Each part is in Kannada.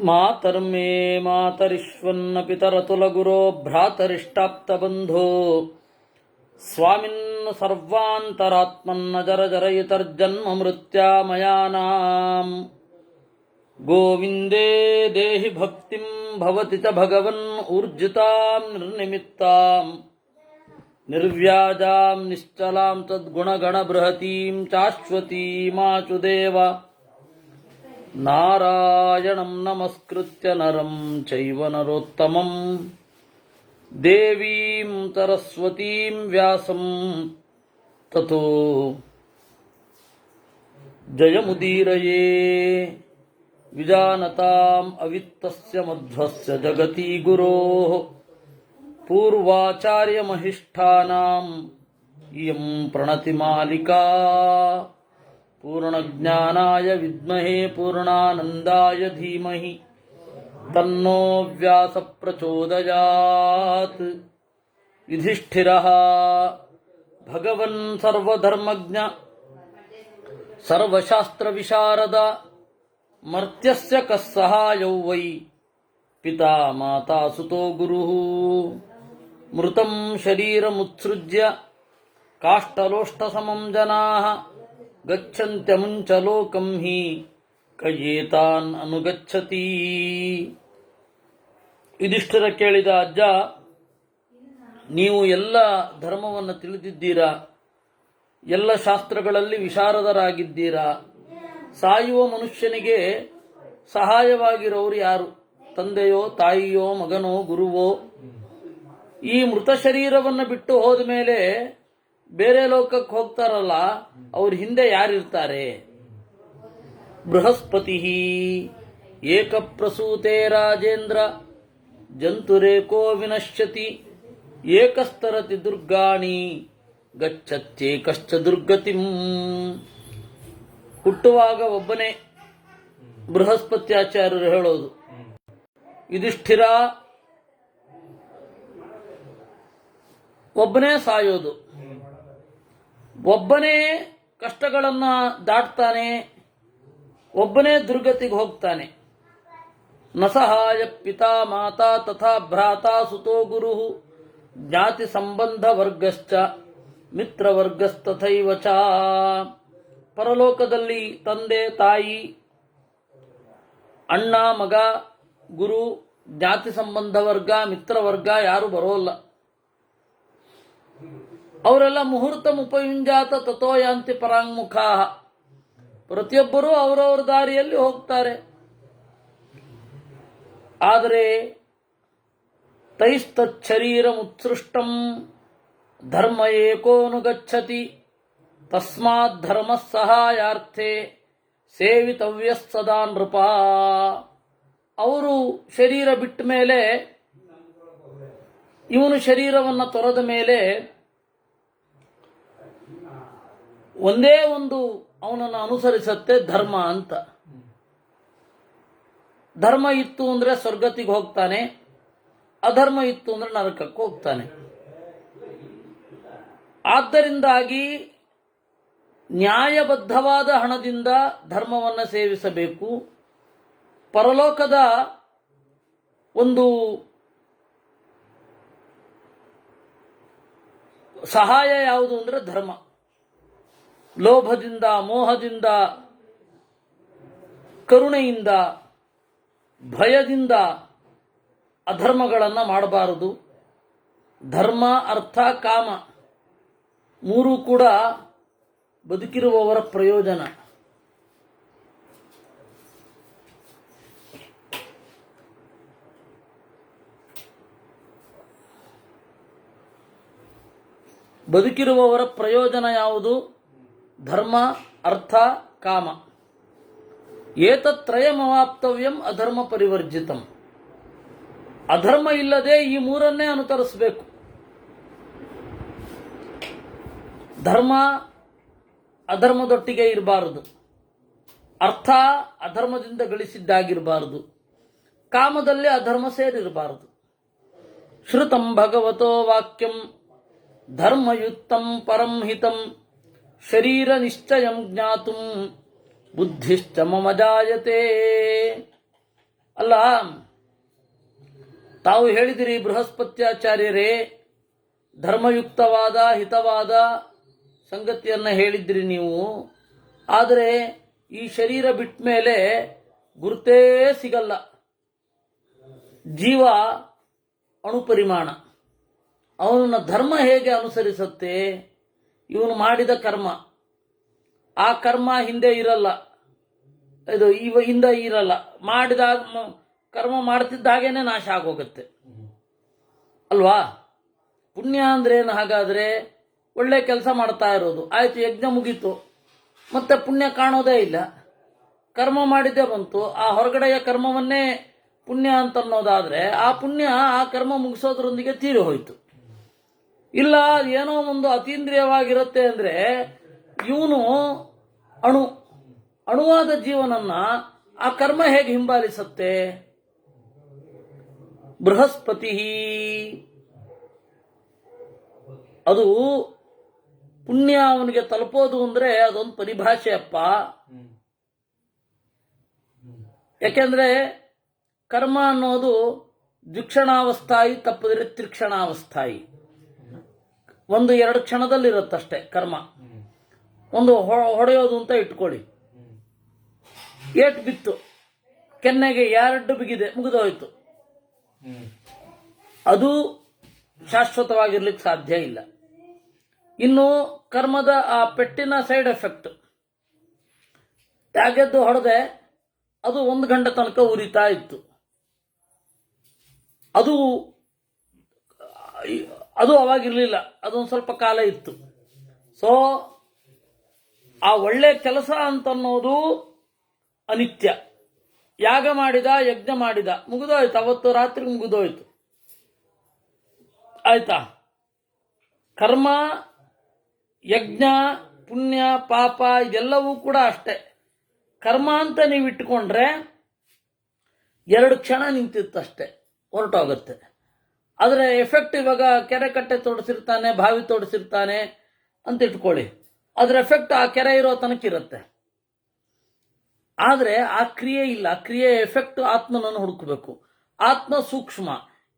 ಮಾತರ್ಮೇ ಮಾತರಿಶ್ವನ್ನ ಪಿತರತುಲಗುರೋ ಭ್ರಾತರಿಷ್ಟಾಪ್ತಬಂಧೋ ಸ್ವಾಮಿನ್ ಸರ್ವಾಂತರಾತ್ಮನ್ನ ಜರ ಜರಯಿತರ್ಜನ್ಮ ಮೃತ್ಯಾಮಯಾನಾಂ ಗೋವಿಂದೇ ದೇಹಿ ಭಕ್ತಿಂ ಭವತಿ ಚ ಭಗವನ್ ಊರ್ಜಿತಾಂ ನಿರ್ನಿಮಿತ್ತಾಂ ನಿರ್ವ್ಯಾಜಾಂ ನಿಶ್ಚಲಾಂ ತದ್ಗುಣಗಣ ಬೃಹತೀಂ ಶಾಶ್ವತೀಮಾಚುದೇವ ನಾರಾಯಣಂ ನಮಸ್ಕೃತ್ಯ ನರಂ ಚೈವ ನರೋತ್ತಮಂ ದೇವೀಂ ಸರಸ್ವತೀಂ ವ್ಯಾಸಂ ತತೋ ಜಯಮುದೀರಯೇ ವಿಜಾನತಾಂ ಅವಿತ್ತಸ್ಯ ಮಧ್ವಸ್ಯ ಜಗತಿ ಗುರೋಃ ಪೂರ್ವಾಚಾರ್ಯಮಹಿಷ್ಠಾನಾಂ ಇಯಂ ಪ್ರಣತಿಮಾಲಿಕಾ ಪೂರ್ಣಜ್ಞಾನಾಯ ವಿದ್ಮಹೇ ಪೂರ್ಣಾನಂದಾಯ ಧೀಮಹಿ ತನ್ನೋ ವ್ಯಾಸ ಪ್ರಚೋದಯಾತ್. ಯುಧಿಷ್ಠಿರಃ ಭಗವನ್ ಸರ್ವಧರ್ಮಜ್ಞ ಸರ್ವಶಾಸ್ತ್ರ ವಿಶಾರದ ಮರ್ತ್ಯಸ್ಯ ಕಸ್ಸಹಾಯೌ ವೈ ಪಿತಾ ಮಾತಾ ಸುತೋ ಗುರುಃ ಮೃತಂ ಶರೀರಮುತ್ಸೃಜ್ಯ ಕಾಷ್ಟಲೋಷ್ಟಸಮಂ ಜನಾಃ ಗಚ್ಚಂತ್ಯಮುಂಚ ಲೋಕಂ ಹಿ ಕಯೇತಾನ್ ಅನುಗಚ್ಚತಿ. ಯುಧಿಷ್ಠಿರ ಕೇಳಿದ, ಅಜ್ಜ, ನೀವು ಎಲ್ಲ ಧರ್ಮವನ್ನು ತಿಳಿದಿದ್ದೀರಾ, ಎಲ್ಲ ಶಾಸ್ತ್ರಗಳಲ್ಲಿ ವಿಶಾರದರಾಗಿದ್ದೀರಾ. ಸಾಯುವ ಮನುಷ್ಯನಿಗೆ ಸಹಾಯವಾಗಿರೋರು ಯಾರು? ತಂದೆಯೋ, ತಾಯಿಯೋ, ಮಗನೋ, ಗುರುವೋ? ಈ ಮೃತ ಶರೀರವನ್ನು ಬಿಟ್ಟು ಹೋದ ಮೇಲೆ ಬೇರೆ ಲೋಕಕ್ಕೆ ಹೋಗ್ತಾರಲ್ಲ, ಅವ್ರ ಹಿಂದೆ ಯಾರಿರ್ತಾರೆ? ಬೃಹಸ್ಪತಿ ಏಕಪ್ರಸೂತೆ ರಾಜೇಂದ್ರ ಜಂತುರೇಕೋ ವಿನಶ್ಯತಿ ಏಕಸ್ತರತಿ ದುರ್ಗಾಣಿ ಗಚ್ಚತ್ಯೇಕಶ್ಚ ದುರ್ಗತಿಂ. ಹುಟ್ಟುವಾಗ ಒಬ್ಬನೇ ಬೃಹಸ್ಪತ್ಯಾಚಾರ್ಯರು ಹೇಳೋದು. ಯುಧಿಷ್ಠಿರ ಒಬ್ಬನೇ ಸಾಯೋದು, ಒಬ್ಬನೇ ಕಷ್ಟಗಳನ್ನ ದಾಟ್ತಾನೆ, ಒಬ್ಬನೇ ದುರ್ಗತಿಗೆ ಹೋಗ್ತಾನೆ. ನ ಸಹಾಯ ಪಿತಾ ಮಾತಾ ತಥಾ ಭ್ರಾತಾ ಸುತೋ ಗುರು ಜ್ಞಾತಿ ಸಂಬಂಧ ವರ್ಗಶ್ಚ ಮಿತ್ರ ವರ್ಗಸ್ತಥೈವ ಚ. ಪರಲೋಕದಲ್ಲಿ ತಂದೆ, ತಾಯಿ, ಅಣ್ಣ, ಮಗ, ಗುರು, ಜ್ಞಾತಿ ಸಂಬಂಧ ವರ್ಗ, ಮಿತ್ರ ವರ್ಗ ಯಾರು ಬರೋಲ್ಲ. ಅವರೆಲ್ಲ ಮುಹೂರ್ತ ಮುಪಯುಂಜಾತ ತಥೋ ಯಾಂತಿ ಪರಾಂಗುಖಾ. ಪ್ರತಿಯೊಬ್ಬರೂ ಅವರವರ ದಾರಿಯಲ್ಲಿ ಹೋಗ್ತಾರೆ. ಆದರೆ ತೈಸ್ತರೀರಮುತ್ಸೃಷ್ಟಂ ಧರ್ಮ ಏಕೋನುಗಚ್ಚತಿ ತಸ್ಮಾತ್ ಧರ್ಮ ಸಹಾಯಾರ್ಥೆ ಸೇವಿತವ್ಯ ಸದಾ ನೃಪ. ಅವರು ಶರೀರ ಬಿಟ್ಟ ಮೇಲೆ, ಇವನು ಶರೀರವನ್ನು ತೊರೆದ ಮೇಲೆ ಒಂದೇ ಒಂದು ಅವನನ್ನು ಅನುಸರಿಸತ್ತೆ, ಧರ್ಮ ಅಂತ. ಧರ್ಮ ಇತ್ತು ಅಂದ್ರೆ ಸ್ವರ್ಗತಿಗೆ ಹೋಗ್ತಾನೆ, ಅಧರ್ಮ ಇತ್ತು ಅಂದ್ರೆ ನರಕಕ್ಕೆ ಹೋಗ್ತಾನೆ. ಆದ್ದರಿಂದಾಗಿ ನ್ಯಾಯಬದ್ಧವಾದ ಹಣದಿಂದ ಧರ್ಮವನ್ನು ಸೇವಿಸಬೇಕು. ಪರಲೋಕದ ಒಂದು ಸಹಾಯ ಯಾವುದು ಅಂದ್ರೆ ಧರ್ಮ. ಲೋಭದಿಂದ, ಮೋಹದಿಂದ, ಕರುಣೆಯಿಂದ, ಭಯದಿಂದ ಅಧರ್ಮಗಳನ್ನು ಮಾಡಬಾರದು. ಧರ್ಮ, ಅರ್ಥ, ಕಾಮ ಮೂರೂ ಕೂಡ ಬದುಕಿರುವವರ ಪ್ರಯೋಜನ. ಬದುಕಿರುವವರ ಪ್ರಯೋಜನ ಯಾವುದು? ಧರ್ಮ, ಅರ್ಥ, ಕಾಮ. ಏತತ್ರಯಮವಾಪ್ತವ್ಯಂ ಅಧರ್ಮ ಪರಿವರ್ಜಿತಂ. ಅಧರ್ಮ ಇಲ್ಲದೆ ಈ ಮೂರನ್ನೇ ಅನುಸರಿಸಬೇಕು. ಧರ್ಮ ಅಧರ್ಮದೊಟ್ಟಿಗೆ ಇರಬಾರದು, ಅರ್ಥ ಅಧರ್ಮದಿಂದ ಗಳಿಸಿದ್ದಾಗಿರಬಾರದು, ಕಾಮದಲ್ಲಿ ಅಧರ್ಮ ಸೇರಿರಬಾರದು. ಶ್ರುತಂ ಭಗವತೋ ವಾಕ್ಯಂ ಧರ್ಮಯುಕ್ತಂ ಪರಂ ಹಿತಂ ಶರೀರ ನಿಶ್ಚಯಂ ಜ್ಞಾತುಂ ಬುದ್ಧಿಶ್ಚ ಮಮ ಜಾಯತೆ. ಅಲ್ಲ, ತಾವು ಹೇಳಿದಿರಿ ಬೃಹಸ್ಪತ್ಯಾಚಾರ್ಯರೇ, ಧರ್ಮಯುಕ್ತವಾದ ಹಿತವಾದ ಸಂಗತಿಯನ್ನ ಹೇಳಿದ್ರಿ ನೀವು. ಆದರೆ ಈ ಶರೀರ ಬಿಟ್ಟ ಮೇಲೆ ಗುರುತೇ ಸಿಗಲ್ಲ. ಜೀವ ಅಣುಪರಿಮಾಣ. ಅವನ ಧರ್ಮ ಹೇಗೆ ಅನುಸರಿಸುತ್ತೆ? ಇವನು ಮಾಡಿದ ಕರ್ಮ, ಆ ಕರ್ಮ ಹಿಂದೆ ಇರಲ್ಲ, ಇದು ಹಿಂದೆ ಇರಲ್ಲ. ಮಾಡಿದಾಗ ಕರ್ಮ ಮಾಡ್ತಿದ್ದಾಗೇನೆ ನಾಶ ಆಗೋಗುತ್ತೆ ಅಲ್ವಾ? ಪುಣ್ಯ ಅಂದ್ರೆ ಏನು? ಹಾಗಾದ್ರೆ ಒಳ್ಳೆ ಕೆಲಸ ಮಾಡ್ತಾ ಇರೋದು ಆಯ್ತು, ಯಜ್ಞ ಮುಗೀತು, ಮತ್ತೆ ಪುಣ್ಯ ಕಾಣೋದೇ ಇಲ್ಲ. ಕರ್ಮ ಮಾಡಿದ್ದೇ ಬಂತು, ಆ ಹೊರಗಡೆಯ ಕರ್ಮವನ್ನೇ ಪುಣ್ಯ ಅಂತ ಅನ್ನೋದಾದ್ರೆ ಆ ಪುಣ್ಯ ಆ ಕರ್ಮ ಮುಗಿಸೋದ್ರೊಂದಿಗೆ ತೀರಿ ಹೋಯ್ತು. ಇಲ್ಲ, ಏನೋ ಒಂದು ಅತೀಂದ್ರಿಯವಾಗಿರುತ್ತೆ ಅಂದ್ರೆ ಇವನು ಅಣುವಾದ ಜೀವನನ್ನ ಆ ಕರ್ಮ ಹೇಗೆ ಹಿಂಬಾಲಿಸುತ್ತೆ? ಬೃಹಸ್ಪತಿ ಅದು ಪುಣ್ಯ ಅವನಿಗೆ ತಲುಪೋದು ಅಂದ್ರೆ ಅದೊಂದು ಪರಿಭಾಷೆ ಅಪ್ಪ. ಯಾಕೆಂದ್ರೆ ಕರ್ಮ ಅನ್ನೋದು ದ್ವಿಕ್ಷಣಾವಸ್ಥಾಯಿ, ತಪ್ಪಿದ್ರೆ ತ್ರಿಕ್ಷಣಾವಸ್ಥಾಯಿ. 1-2 ಕ್ಷಣದಲ್ಲಿರುತ್ತಷ್ಟೇ ಕರ್ಮ. ಒಂದು ಹೊಡೆಯೋದು ಅಂತ ಇಟ್ಕೊಳ್ಳಿ, ಏಟು ಬಿತ್ತು, ಕೆನ್ನೆಗೆ 2 ಬಿಗಿದೆ, ಮುಗಿದೋಯ್ತು. ಅದು ಶಾಶ್ವತವಾಗಿರ್ಲಿಕ್ಕೆ ಸಾಧ್ಯ ಇಲ್ಲ. ಇನ್ನು ಕರ್ಮದ ಆ ಪೆಟ್ಟಿನ ಸೈಡ್ ಎಫೆಕ್ಟ್, ತ್ಯಾಗದ್ದು ಹೊಡೆದೆ, ಅದು 1 ಗಂಟೆ ತನಕ ಉರಿತಾ ಇತ್ತು. ಅದು ಅವಾಗಿರ್ಲಿಲ್ಲ, ಅದೊಂದು ಸ್ವಲ್ಪ ಕಾಲ ಇತ್ತು. ಸೊ ಆ ಒಳ್ಳೆ ಕೆಲಸ ಅಂತನ್ನೋದು ಅನಿತ್ಯ. ಯಾಗ ಮಾಡಿದ, ಯಜ್ಞ ಮಾಡಿದ, ಮುಗಿದೋಯ್ತು, ಅವತ್ತು ರಾತ್ರಿ ಮುಗಿದೋಯ್ತು, ಆಯ್ತಾ? ಕರ್ಮ, ಯಜ್ಞ, ಪುಣ್ಯ, ಪಾಪ ಇದೆಲ್ಲವೂ ಕೂಡ ಅಷ್ಟೇ. ಕರ್ಮ ಅಂತ ನೀವು ಇಟ್ಟುಕೊಂಡ್ರೆ 2 ಕ್ಷಣ ನಿಂತಿತ್ತಷ್ಟೇ, ಹೊರಟೋಗುತ್ತೆ. ಆದರೆ ಎಫೆಕ್ಟ್ ಇವಾಗ ಕೆರೆ ಕಟ್ಟೆ ತೋಡಿಸಿರ್ತಾನೆ, ಬಾವಿ ತೋಡಿಸಿರ್ತಾನೆ ಅಂತ ಇಟ್ಕೊಳ್ಳಿ, ಅದ್ರ ಎಫೆಕ್ಟ್ ಆ ಕೆರೆ ಇರೋ ತನಕ ಇರುತ್ತೆ. ಆದರೆ ಆ ಕ್ರಿಯೆ ಇಲ್ಲ. ಆ ಕ್ರಿಯೆ ಎಫೆಕ್ಟ್ ಆತ್ಮನನ್ನು ಹುಡುಕಬೇಕು. ಆತ್ಮ ಸೂಕ್ಷ್ಮ,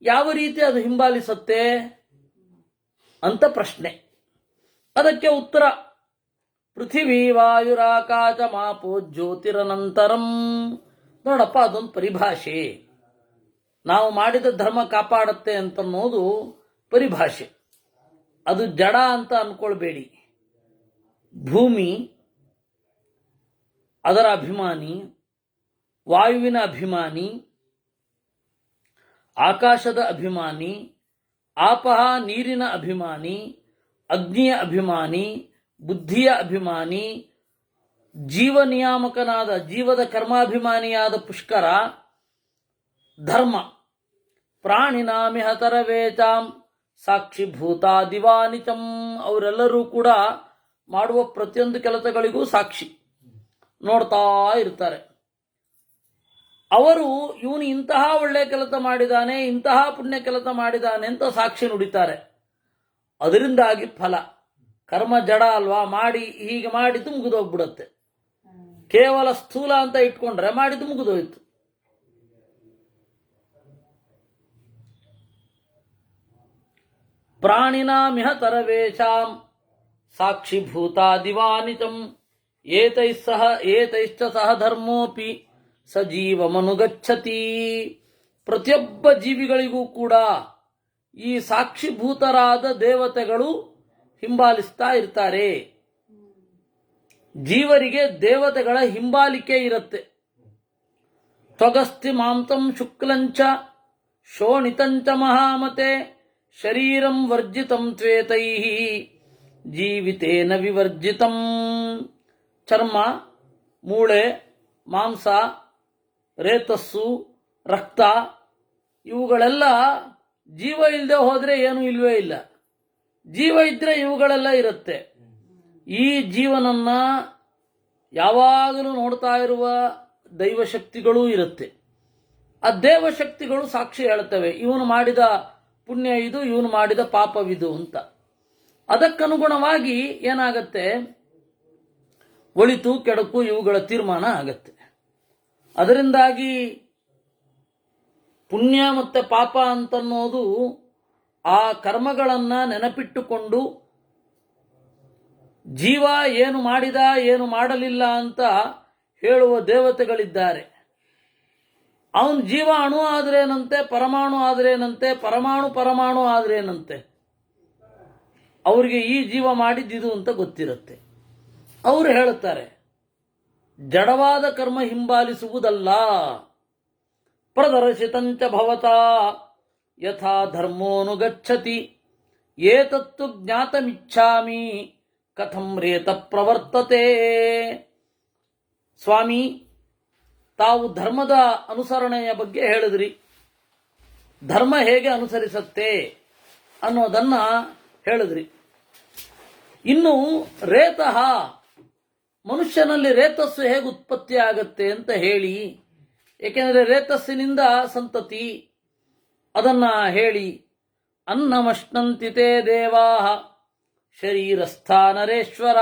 ಯಾವ ರೀತಿ ಅದು ಹಿಂಬಾಲಿಸುತ್ತೆ ಅಂತ ಪ್ರಶ್ನೆ. ಅದಕ್ಕೆ ಉತ್ತರ ಪೃಥಿವೀ ವಾಯುರಾಕಾಶ ಮಾಪೋ ಜ್ಯೋತಿರನಂತರಂ. ನೋಡಪ್ಪ, ಅದೊಂದು ಪರಿಭಾಷೆ. ನಾವು ಮಾಡಿದ ಧರ್ಮ ಕಾಪಾಡುತ್ತೆ ಅಂತನ್ನೋದು ಪರಿಭಾಷೆ. ಅದು ಜಡ ಅಂತ ಅನ್ಕೊಳ್ಬೇಡಿ. ಭೂಮಿ ಅದರ ಅಭಿಮಾನಿ, ವಾಯುವಿನ ಅಭಿಮಾನಿ, ಆಕಾಶದ ಅಭಿಮಾನಿ, ಆಪಹ ನೀರಿನ ಅಭಿಮಾನಿ, ಅಗ್ನಿಯ ಅಭಿಮಾನಿ, ಬುದ್ಧಿಯ ಅಭಿಮಾನಿ, ಜೀವ ನಿಯಾಮಕನಾದ ಜೀವದ ಕರ್ಮಾಭಿಮಾನಿಯಾದ ಪುಷ್ಕರ, ಧರ್ಮ ಪ್ರಾಣಿನಾಮಿಹ ತರವೇಚಾಂ ಸಾಕ್ಷಿಭೂತಾದಿವಾನಿಚಂ. ಅವರೆಲ್ಲರೂ ಕೂಡ ಮಾಡುವ ಪ್ರತಿಯೊಂದು ಕೆಲಸಗಳಿಗೂ ಸಾಕ್ಷಿ, ನೋಡ್ತಾ ಇರ್ತಾರೆ. ಅವರು ಇವನು ಇಂತಹ ಒಳ್ಳೆ ಕೆಲಸ ಮಾಡಿದಾನೆ, ಇಂತಹ ಪುಣ್ಯ ಕೆಲಸ ಮಾಡಿದಾನೆ ಅಂತ ಸಾಕ್ಷಿ ನುಡಿತಾರೆ. ಅದರಿಂದಾಗಿ ಫಲ. ಕರ್ಮ ಜಡ ಅಲ್ವಾ, ಮಾಡಿ ಹೀಗೆ ಮಾಡಿದ್ದು ಮುಗಿದೋಗ್ಬಿಡುತ್ತೆ. ಕೇವಲ ಸ್ಥೂಲ ಅಂತ ಇಟ್ಕೊಂಡ್ರೆ ಮಾಡಿದ್ದು ಮುಗಿದೋಯ್ತು. ಪ್ರಾಣಿನಾಮಿಹ ತರವೇಶಾಂ ಸಾಕ್ಷಿಭೂತಾದಿವಾನಿತಂ ಏತೈಶ್ಚ ಸಹ ಧರ್ಮೋಪಿ ಸಜೀವಮನುಗಚ್ಚತಿ. ಪ್ರತಿಯೊಬ್ಬ ಜೀವಿಗಳಿಗೂ ಕೂಡ ಈ ಸಾಕ್ಷಿಭೂತರಾದ ದೇವತೆಗಳು ಹಿಂಬಾಲಿಸ್ತಾ ಇರ್ತಾರೆ. ಜೀವರಿಗೆ ದೇವತೆಗಳ ಹಿಂಬಾಲಿಕೆ ಇರುತ್ತೆ. ತ್ವಗಸ್ತಿ ಮಾಂಸಂ ಶುಕ್ಲಂಚ ಶೋಣಿತಂಚ ಮಹಾಮತೆ ಶರೀರಂ ವರ್ಜಿತಂ ತ್ವೇತೈಃ ಜೀವಿತೇನ ವಿವರ್ಜಿತಂ. ಚರ್ಮ, ಮೂಳೆ, ಮಾಂಸ, ರೇತಸ್ಸು, ರಕ್ತ ಇವುಗಳೆಲ್ಲ ಜೀವ ಇಲ್ಲದೆ ಹೋದ್ರೆ ಏನೂ ಇಲ್ವೇ ಇಲ್ಲ. ಜೀವ ಇದ್ರೆ ಇವುಗಳೆಲ್ಲ ಇರುತ್ತೆ. ಈ ಜೀವನನ್ನ ಯಾವಾಗಲೂ ನೋಡ್ತಾ ಇರುವ ದೈವಶಕ್ತಿಗಳೂ ಇರುತ್ತೆ. ಆ ದೇವಶಕ್ತಿಗಳು ಸಾಕ್ಷಿ ಹೇಳ್ತವೆ, ಇವನು ಮಾಡಿದ ಪುಣ್ಯ ಇದು, ಇವನು ಮಾಡಿದ ಪಾಪವಿದು ಅಂತ. ಅದಕ್ಕನುಗುಣವಾಗಿ ಏನಾಗತ್ತೆ, ಒಳಿತು ಕೆಡಕು ಇವುಗಳ ತೀರ್ಮಾನ ಆಗತ್ತೆ. ಅದರಿಂದಾಗಿ ಪುಣ್ಯ ಮತ್ತು ಪಾಪ ಅಂತನ್ನೋದು ಆ ಕರ್ಮಗಳನ್ನು ನೆನಪಿಟ್ಟುಕೊಂಡು ಜೀವ ಏನು ಮಾಡಿದ ಏನು ಮಾಡಲಿಲ್ಲ ಅಂತ ಹೇಳುವ ದೇವತೆಗಳಿದ್ದಾರೆ. ಅವನ ಜೀವ ಅಣು ಆದ್ರೇನಂತೆ, ಪರಮಾಣು ಆದ್ರೇನಂತೆ, ಪರಮಾಣು ಆದ್ರೇನಂತೆ. ಅವರಿಗೆ ಈ ಜೀವ ಮಾಡಿದ್ದಿದು ಅಂತ ಗೊತ್ತಿರುತ್ತೆ. ಅವರು ಹೇಳುತ್ತಾರೆ, ಜಡವಾದ ಕರ್ಮ ಹಿಂಬಾಲಿಸುವುದಲ್ಲ. ಪ್ರದರ್ಶಿತಂಚ ಭವತಾ ಯಥಾ ಧರ್ಮೋನುಗಚ್ಚತಿ ಏತತ್ತು ಜ್ಞಾತಮಿಚ್ಛಾಮಿ ಕಥಂ ರೇತ ಪ್ರವರ್ತತೆ. ಸ್ವಾಮಿ, ತಾವು ಧರ್ಮದ ಅನುಸರಣೆಯ ಬಗ್ಗೆ ಹೇಳಿದ್ರಿ. ಧರ್ಮ ಹೇಗೆ ಅನುಸರಿಸುತ್ತೆ ಅನ್ನೋದನ್ನ ಹೇಳಿದ್ರಿ. ಇನ್ನು ರೇತಃ, ಮನುಷ್ಯನಲ್ಲಿ ರೇತಸ್ಸು ಹೇಗೆ ಉತ್ಪತ್ತಿ ಆಗತ್ತೆ ಅಂತ ಹೇಳಿ. ಏಕೆಂದರೆ ರೇತಸ್ಸಿನಿಂದ ಸಂತತಿ, ಅದನ್ನ ಹೇಳಿ. ಅನ್ನಮಶ್ನಂತಿ ತೇ ದೇವಾ ಶರೀರಸ್ಥ ನರೇಶ್ವರ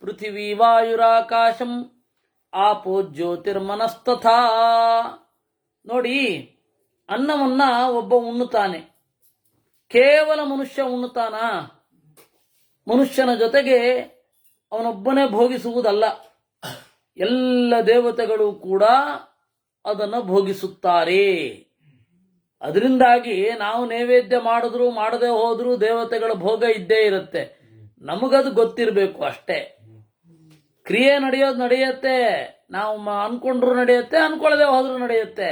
ಪೃಥಿವೀ ವಾಯುರಾಕಾಶಂ ಆಪೋ ಜ್ಯೋತಿರ್ಮನಸ್ತಥಾ. ನೋಡಿ, ಅನ್ನವನ್ನ ಒಬ್ಬ ಉಣ್ಣುತ್ತಾನೆ. ಕೇವಲ ಮನುಷ್ಯ ಉಣ್ಣುತ್ತಾನ? ಮನುಷ್ಯನ ಜೊತೆಗೆ ಅವನೊಬ್ಬನೇ ಭೋಗಿಸುವುದಲ್ಲ, ಎಲ್ಲ ದೇವತೆಗಳು ಕೂಡ ಅದನ್ನು ಭೋಗಿಸುತ್ತಾರೆ. ಅದರಿಂದಾಗಿ ನಾವು ನೈವೇದ್ಯ ಮಾಡಿದ್ರು ಮಾಡದೆ ಹೋದ್ರೂ ದೇವತೆಗಳ ಭೋಗ ಇದ್ದೇ ಇರುತ್ತೆ. ನಮಗದು ಗೊತ್ತಿರಬೇಕು ಅಷ್ಟೇ. ಕ್ರಿಯೆ ನಡೆಯೋದು ನಡೆಯುತ್ತೆ, ನಾವು ಅನ್ಕೊಂಡ್ರು ನಡೆಯುತ್ತೆ, ಅನ್ಕೊಳ್ಳದೆ ಹೋದ್ರೂ ನಡೆಯುತ್ತೆ.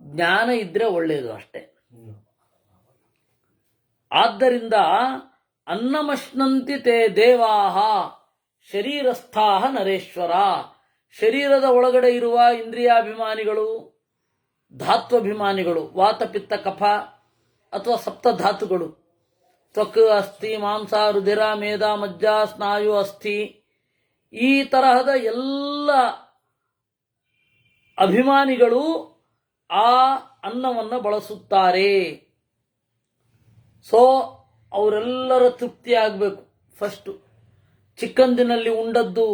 ಜ್ಞಾನ ಇದ್ರೆ ಒಳ್ಳೆಯದು ಅಷ್ಟೇ. ಆದ್ದರಿಂದ ಅನ್ನಮಶ್ನಂತಿ ತೇ ದೇವಾಹ ಶರೀರಸ್ಥಾಹ ನರೇಶ್ವರ. ಶರೀರದ ಒಳಗಡೆ ಇರುವ ಇಂದ್ರಿಯಾಭಿಮಾನಿಗಳು, ಧಾತ್ವಾಭಿಮಾನಿಗಳು, ವಾತ ಪಿತ್ತ ಕಫ ಅಥವಾ ಸಪ್ತಧಾತುಗಳು, ತ್ವಕ್, ಅಸ್ಥಿ, ಮಾಂಸ, ರುಧಿರ, ಮೇಧ, ಮಜ್ಜ, ಸ್ನಾಯು, ಅಸ್ಥಿ, ಈ ತರಹದ ಎಲ್ಲ ಅಭಿಮಾನಿಗಳು ಆ ಅನ್ನವನ್ನು ಬಳಸುತ್ತಾರೆ. ಸೊ ಅವರೆಲ್ಲರ ತೃಪ್ತಿ ಆಗಬೇಕು. ಫಸ್ಟು ಚಿಕ್ಕಂದಿನಲ್ಲಿ ಉಂಡದ್ದು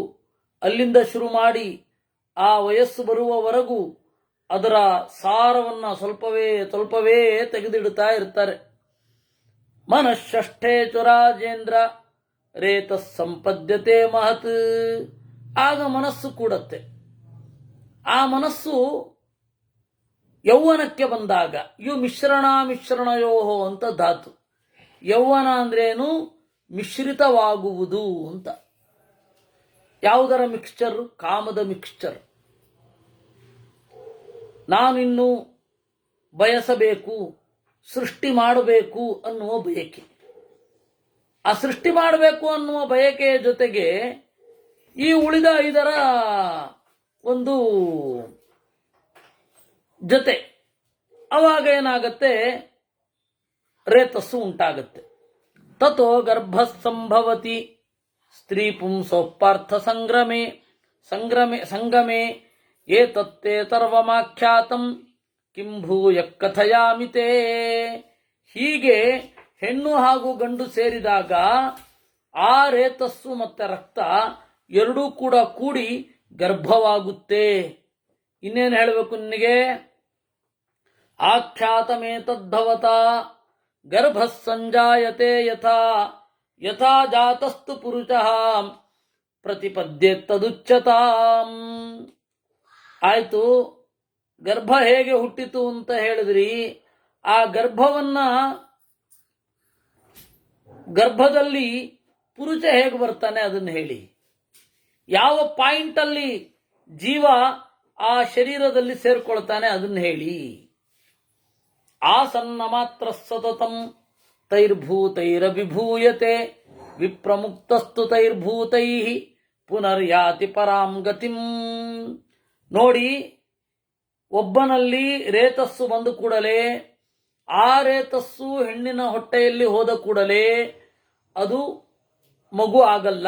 ಅಲ್ಲಿಂದ ಶುರು ಮಾಡಿ ಆ ವಯಸ್ಸು ಬರುವವರೆಗೂ ಅದರ ಸಾರವನ್ನು ಸ್ವಲ್ಪವೇ ತೆಗೆದಿಡುತ್ತಾ ಇರ್ತಾರೆ. ಮನಃಷ್ಠೇ ಚುರಾಜೇಂದ್ರ ರೇತಸ್ ಸಂಪದ್ಯತೆ ಮಹತ್. ಆಗ ಮನಸ್ಸು ಕೂಡತ್ತೆ. ಆ ಮನಸ್ಸು ಯೌವನಕ್ಕೆ ಬಂದಾಗ ಮಿಶ್ರಣಯೋಹೋ ಅಂತ ಧಾತು. ಯೌವನ ಅಂದ್ರೇನು? ಮಿಶ್ರಿತವಾಗುವುದು ಅಂತ. ಯಾವುದರ ಮಿಕ್ಸ್ಚರ್? ಕಾಮದ ಮಿಕ್ಸ್ಚರ್. ನಾನಿನ್ನು ಬಯಸಬೇಕು, ಸೃಷ್ಟಿ ಮಾಡಬೇಕು ಅನ್ನುವ ಬಯಕೆ. ಆ ಸೃಷ್ಟಿ ಮಾಡಬೇಕು ಅನ್ನುವ ಬಯಕೆಯ ಜೊತೆಗೆ ಈ ಉಳಿದ ಇದರ ಒಂದು ಜೊತೆ ಅವಾಗ ಏನಾಗತ್ತೆ? ರೇತಸ್ಸು ಉಂಟಾಗತ್ತೆ. ತಥೋ ಗರ್ಭ ಸಂಭವತಿ ಸ್ತ್ರೀ ಪುಂಸೋಪಾರ್ಥ ಸಂಗಮೇ ಏತತ್ತೇ ಸರ್ವಮಾಖ್ಯಾತಂ ಕಿಂ ಭೂಯ ಕಥಯಾಮಿತೇ. ಹೀಗೆ ಹೆಣ್ಣು ಹಾಗೂ ಗಂಡು ಸೇರಿದಾಗ ಆ ರೇತಸ್ಸು ಮತ್ತೆ ರಕ್ತ ಎರಡೂ ಕೂಡ ಕೂಡಿ ಗರ್ಭವಾಗುತ್ತೆ. ಇನ್ನೇನು ಹೇಳಬೇಕು ನಿನಗೆ? ಆಖ್ಯಾತಮೇತದ್ಭವತ ಗರ್ಭ ಸಂಜಾಯತೆ ಯಥಾ ಜಾತಸ್ತು ಪುರುಷಃ ಪ್ರತಿಪದ್ಯೆ ತದುಚ್ಯತಾಂ. ಆಯ್ತು, ಗರ್ಭ ಹೇಗೆ ಹುಟ್ಟಿತು ಅಂತ ಹೇಳಿದ್ರಿ. ಆ ಗರ್ಭದಲ್ಲಿ ಪುರುಷ ಹೇಗೆ ಬರ್ತಾನೆ ಅದನ್ನು ಹೇಳಿ. ಯಾವ ಪಾಯಿಂಟ್ ಅಲ್ಲಿ ಜೀವ ಆ ಶರೀರದಲ್ಲಿ ಸೇರ್ಕೊಳ್ತಾನೆ ಅದನ್ನು ಹೇಳಿ. ಆಸನ್ನ ಮಾತ್ರ ಸತತಂ ತೈರ್ಭೂತೈರಭಿಭೂಯತೆ ವಿಪ್ರಮುಕ್ತಸ್ತು ತೈರ್ಭೂತೈ ಪುನರ್ಯಾತಿ ಪರಾಂ ಗತಿಂ. ನೋಡಿ, ಒಬ್ಬನಲ್ಲಿ ರೇತಸ್ಸು ಬಂದ ಕೂಡಲೇ, ಆ ರೇತಸ್ಸು ಹೆಣ್ಣಿನ ಹೊಟ್ಟೆಯಲ್ಲಿ ಹೋದ ಕೂಡಲೇ ಅದು ಮಗು ಆಗಲ್ಲ.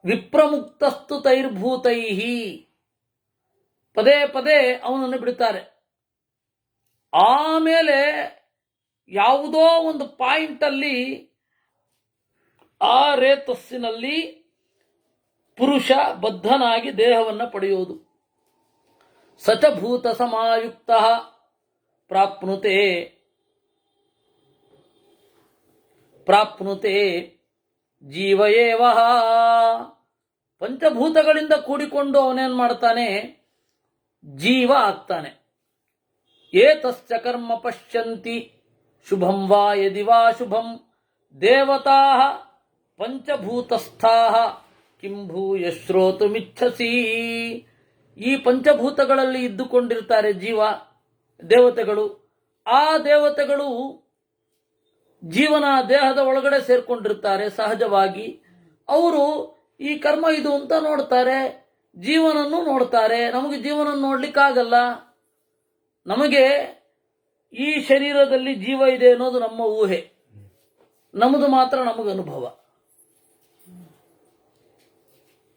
ವಿಪ್ರಮುಕ್ತಸ್ತು ತೈರ್ಭೂತೈ, ಪದೇ ಪದೇ ಅವನನ್ನು ಬಿಡುತ್ತಾರೆ. ಆಮೇಲೆ ಯಾವುದೋ ಒಂದು ಪಾಯಿಂಟ್ ಅಲ್ಲಿ ಆ ರೇತಸ್ಸಿನಲ್ಲಿ ಪುರುಷ ಬದ್ಧನಾಗಿ ದೇಹವನ್ನು ಪಡೆಯುವುದು. ಸಚ ಭೂತ ಸಮಾಯುಕ್ತ ಪ್ರಾಪ್ನುತೆ ಜೀವ ಏವ. ಪಂಚಭೂತಗಳಿಂದ ಕೂಡಿಕೊಂಡು ಅವನೇನ್ ಮಾಡ್ತಾನೆ? ಜೀವ ಆಗ್ತಾನೆ. ಏತಸ್ಯ ಕರ್ಮ ಪಶ್ಯಂತಿ ಶುಭಂ ವಾ ಯದಿ ವಾ ಶುಭಂ ದೇವತಾ ಪಂಚಭೂತಸ್ಥಾ ಕಿಂ ಭೂಯ ಶ್ರೋತುಮಿಚ್ಛಸಿ. ಈ ಪಂಚಭೂತಗಳಲ್ಲಿ ಇದ್ದುಕೊಂಡಿರ್ತಾರೆ ಜೀವ, ದೇವತೆಗಳು. ಆ ದೇವತೆಗಳು ಜೀವನ ದೇಹದ ಒಳಗಡೆ ಸೇರ್ಕೊಂಡಿರ್ತಾರೆ ಸಹಜವಾಗಿ. ಅವರು ಈ ಕರ್ಮ ಇದು ಅಂತ ನೋಡ್ತಾರೆ, ಜೀವನನ್ನು ನೋಡ್ತಾರೆ. ನಮಗೆ ಜೀವನ ನೋಡ್ಲಿಕ್ಕಾಗಲ್ಲ. ನಮಗೆ ಈ ಶರೀರದಲ್ಲಿ ಜೀವ ಇದೆ ಅನ್ನೋದು ನಮ್ಮ ಊಹೆ, ನಮ್ಮದು ಮಾತ್ರ ನಮಗೆ ಅನುಭವ.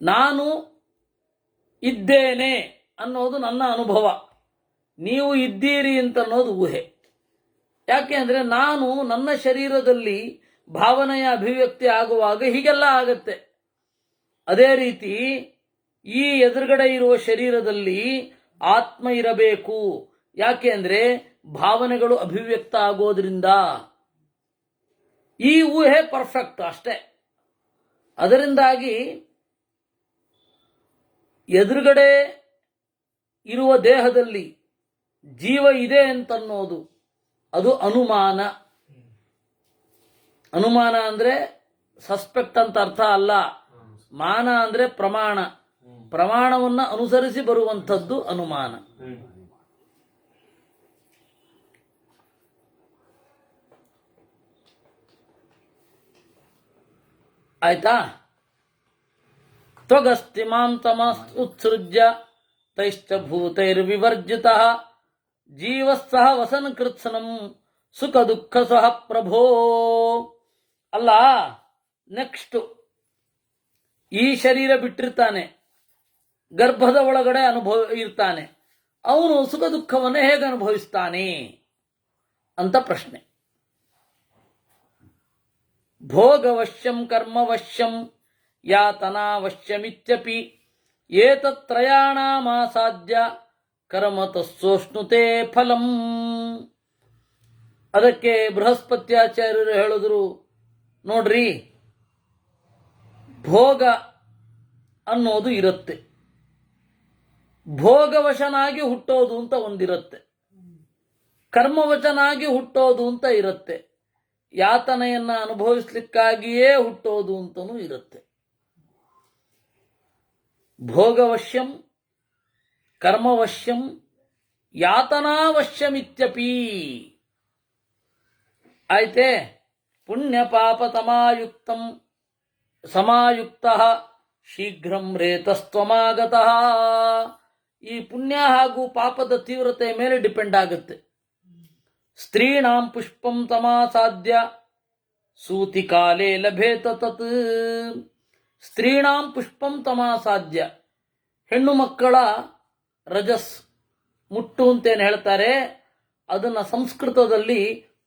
ನಾನು ಇದ್ದೇನೆ ಅನ್ನೋದು ನನ್ನ ಅನುಭವ, ನೀವು ಇದ್ದೀರಿ ಅಂತ ಅನ್ನೋದು ಊಹೆ. ಯಾಕೆ ಅಂದರೆ ನಾನು ನನ್ನ ಶರೀರದಲ್ಲಿ ಭಾವನೆಯ ಅಭಿವ್ಯಕ್ತಿ ಆಗುವಾಗ ಹೀಗೆಲ್ಲ ಆಗತ್ತೆ. ಅದೇ ರೀತಿ ಈ ಎದುರುಗಡೆ ಇರುವ ಶರೀರದಲ್ಲಿ ಆತ್ಮ ಇರಬೇಕು. ಯಾಕೆ ಅಂದರೆ ಭಾವನೆಗಳು ಅಭಿವ್ಯಕ್ತ ಆಗೋದ್ರಿಂದ. ಈ ಊಹೆ ಪರ್ಫೆಕ್ಟ್ ಅಷ್ಟೇ. ಅದರಿಂದಾಗಿ ಎದುರುಗಡೆ ಇರುವ ದೇಹದಲ್ಲಿ ಜೀವ ಇದೆ ಅಂತನ್ನೋದು ಅದು ಅನುಮಾನ. ಅನುಮಾನ ಅಂದ್ರೆ ಸಸ್ಪೆಕ್ಟ್ ಅಂತ ಅರ್ಥ ಅಲ್ಲ. ಮಾನ ಅಂದ್ರೆ ಪ್ರಮಾಣ. ಪ್ರಮಾಣವನ್ನ ಅನುಸರಿಸಿ ಬರುವಂಥದ್ದು ಅನುಮಾನ. ಆಯ್ತಾ? ತ್ವಗಸ್ತಿ ಮಾಂ ತಮಸ್ತುತ್ಸೃಜ್ಯ ತೈಶ್ಚ ಭೂತೈರ್ವಿವರ್ಜಿತಃ ಜೀವಸ್ಸಹ ವಸನ್ ಕೃತ್ಸನಂ ಸುಖ ದುಃಖ ಸಹ ಪ್ರಭೋ. ಅಲ್ಲ, ನೆಕ್ಸ್ಟ್ ಈ ಶರೀರ ಬಿಟ್ಟಿರ್ತಾನೆ, ಗರ್ಭದ ಒಳಗಡೆ ಇರ್ತಾನೆ. ಅವನು ಸುಖ ದುಃಖವನ್ನು ಹೇಗೆ ಅನುಭವಿಸ್ತಾನೆ ಅಂತ ಪ್ರಶ್ನೆ. ಭೋಗವಶ್ಯಂ ಕರ್ಮವಶ್ಯಂ ಯಾತನಾವಶ್ಯಮಿತ್ಯಪಿ ಏತತ್ರಯಾಣಾಮಾಸಾದ್ಯ ಕರ್ಮ ತಸ್ಸೋಷ್ಣುತೆ ಫಲಂ. ಅದಕ್ಕೆ ಬೃಹಸ್ಪತ್ಯಾಚಾರ್ಯರು ಹೇಳಿದ್ರು, ನೋಡ್ರಿ, ಭೋಗ ಅನ್ನೋದು ಇರುತ್ತೆ, ಭೋಗವಶನಾಗಿ ಹುಟ್ಟೋದು ಅಂತ ಒಂದಿರುತ್ತೆ, ಕರ್ಮವಚನಾಗಿ ಹುಟ್ಟೋದು ಅಂತ ಇರುತ್ತೆ, ಯಾತನೆಯನ್ನ ಅನುಭವಿಸ್ಲಿಕ್ಕಾಗಿಯೇ ಹುಟ್ಟೋದು ಅಂತನೂ ಇರುತ್ತೆ. ಭೋಗವಶ್ಯಂ ಕರ್ಮವಶ್ಯಂ ಯಾತನಾವಶ್ಯಮಿತ್ಯಪಿ. ಆಯ್ತೆ? ಪುಣ್ಯ ಪಾಪ ಸಮಾಯುಕ್ತ ಶೀಘ್ರಂ ರೇತಸ್ತ್ವಮಾಗತಃ. ಈ ಪುಣ್ಯ ಹಾಗೂ ಪಾಪದ ತೀವ್ರತೆ ಮೇಲೆ ಡಿಪೆಂಡ್ ಆಗುತ್ತೆ. ಸ್ತ್ರೀಣಾಂ ಪುಷ್ಪಂ ತಮಾಸಾದ್ಯ ಸೂತಿಕಾಲೇ ಲಭೇತ ತತ್. ಸ್ತ್ರೀಣಾಂ ಪುಷ್ಪಂ ತಮಾಸಾದ್ಯ, ಹೆಣ್ಣು ಮಕ್ಕಳ ರಜಸ್ ಮುಟ್ಟು ಅಂತೇನು ಹೇಳ್ತಾರೆ, ಅದನ್ನ ಸಂಸ್ಕೃತದಲ್ಲಿ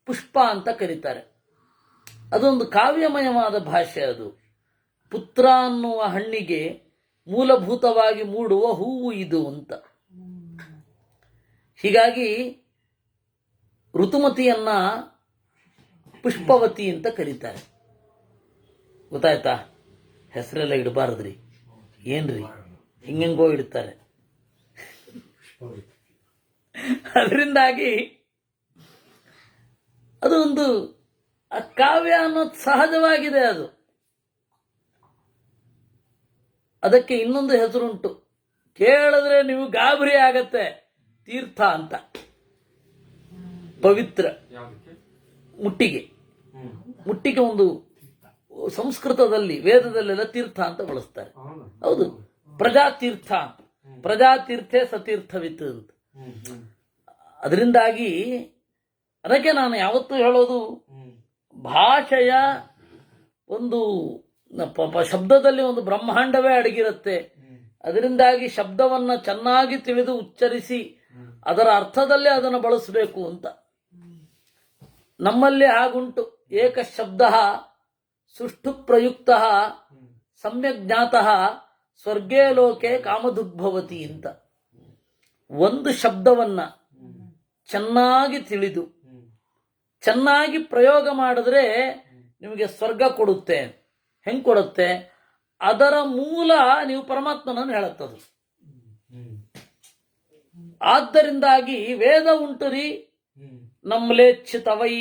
ಪುಷ್ಪ ಅಂತ ಕರೀತಾರೆ. ಅದೊಂದು ಕಾವ್ಯಮಯವಾದ ಭಾಷೆ. ಅದು ಪುತ್ರ ಅನ್ನುವ ಹಣ್ಣಿಗೆ ಮೂಲಭೂತವಾಗಿ ಮೂಡುವ ಹೂವು ಇದು ಅಂತ. ಹೀಗಾಗಿ ಋತುಮತಿಯನ್ನ ಪುಷ್ಪವತಿ ಅಂತ ಕರೀತಾರೆ. ಗೊತ್ತಾಯ್ತಾ? ಹೆಸರೆಲ್ಲ ಇಡಬಾರದ್ರಿ. ಏನ್ರಿ ಹಿಂಗೋ ಇಡ್ತಾರೆ. ಅದರಿಂದಾಗಿ ಅದು ಒಂದು ಕಾವ್ಯ ಅನ್ನೋದು ಸಹಜವಾಗಿದೆ. ಅದು ಅದಕ್ಕೆ ಇನ್ನೊಂದು ಹೆಸರುಂಟು, ಕೇಳಿದ್ರೆ ನೀವು ಗಾಬರಿ ಆಗತ್ತೆ, ತೀರ್ಥ ಅಂತ. ಪವಿತ್ರ ಮುಟ್ಟಿಗೆ ಒಂದು ಸಂಸ್ಕೃತದಲ್ಲಿ ವೇದದಲ್ಲೆಲ್ಲ ತೀರ್ಥ ಅಂತ ಬಳಸ್ತಾರೆ. ಹೌದು, ಪ್ರಜಾತೀರ್ಥ, ಪ್ರಜಾತೀರ್ಥೆ ಸತೀರ್ಥವಿತ್ ಅಂತ. ಅದರಿಂದಾಗಿ ಅದಕ್ಕೆ ನಾನು ಯಾವತ್ತೂ ಹೇಳೋದು, ಭಾಷೆಯ ಒಂದು ಶಬ್ದದಲ್ಲಿ ಒಂದು ಬ್ರಹ್ಮಾಂಡವೇ ಅಡಗಿರುತ್ತೆ. ಅದರಿಂದಾಗಿ ಶಬ್ದವನ್ನ ಚೆನ್ನಾಗಿ ತಿಳಿದು ಉಚ್ಚರಿಸಿ ಅದರ ಅರ್ಥದಲ್ಲೇ ಅದನ್ನು ಬಳಸಬೇಕು ಅಂತ. ನಮ್ಮಲ್ಲಿ ಹಾಗುಂಟು, ಏಕ ಶಬ್ದ ಸುಷ್ಠು ಪ್ರಯುಕ್ತ ಸಮ್ಯಕ್ ಜ್ಞಾತಃ ಸ್ವರ್ಗೇ ಲೋಕೆ ಕಾಮದುಗ್ಭವತಿ ಅಂತ. ಒಂದು ಶಬ್ದವನ್ನ ಚೆನ್ನಾಗಿ ತಿಳಿದು ಚೆನ್ನಾಗಿ ಪ್ರಯೋಗ ಮಾಡಿದ್ರೆ ನಿಮಗೆ ಸ್ವರ್ಗ ಕೊಡುತ್ತೆ. ಹೆಂಗ್ ಕೊಡುತ್ತೆ? ಅದರ ಮೂಲ ನೀವು ಪರಮಾತ್ಮನನ್ನು ಹೇಳುತ್ತದು. ಆದ್ದರಿಂದಾಗಿ ವೇದ ಉಂಟುರಿ ನಮ್ಲೇಚ್ಛಿತವೈ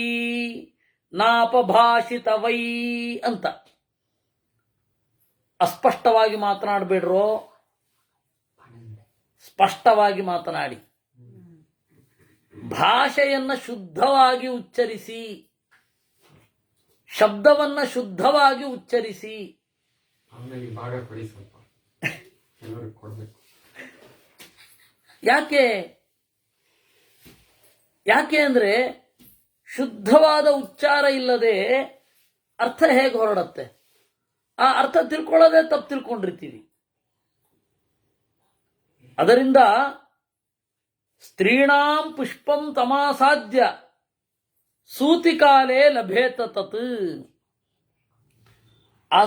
ನಾಪಭಾಷಿತವೈ ಅಂತ. ಅಸ್ಪಷ್ಟವಾಗಿ ಮಾತನಾಡಬೇಡ್ರೋ, ಸ್ಪಷ್ಟವಾಗಿ ಮಾತನಾಡಿ. ಭಾಷೆಯನ್ನ ಶುದ್ಧವಾಗಿ ಉಚ್ಚರಿಸಿ, ಶಬ್ದವನ್ನ ಶುದ್ಧವಾಗಿ ಉಚ್ಚರಿಸಿ. ಯಾಕೆ ಅಂದ್ರೆ ಶುದ್ಧವಾದ ಉಚ್ಚಾರ ಇಲ್ಲದೆ ಅರ್ಥ ಹೇಗೆ ಹೊರಡತ್ತೆ? ಆ ಅರ್ಥ ತಿಳ್ಕೊಳ್ಳೋದೇ ತಪ್ಪು ತಿಳ್ಕೊಂಡಿರ್ತೀವಿ. ಅದರಿಂದ ಸ್ತ್ರೀಣಾಂ ಪುಷ್ಪಂ ತಮಾಸಾದ್ಯ ಸೂತಿಕಾಲೇ ಲಭೇತ ತತ್. ಆ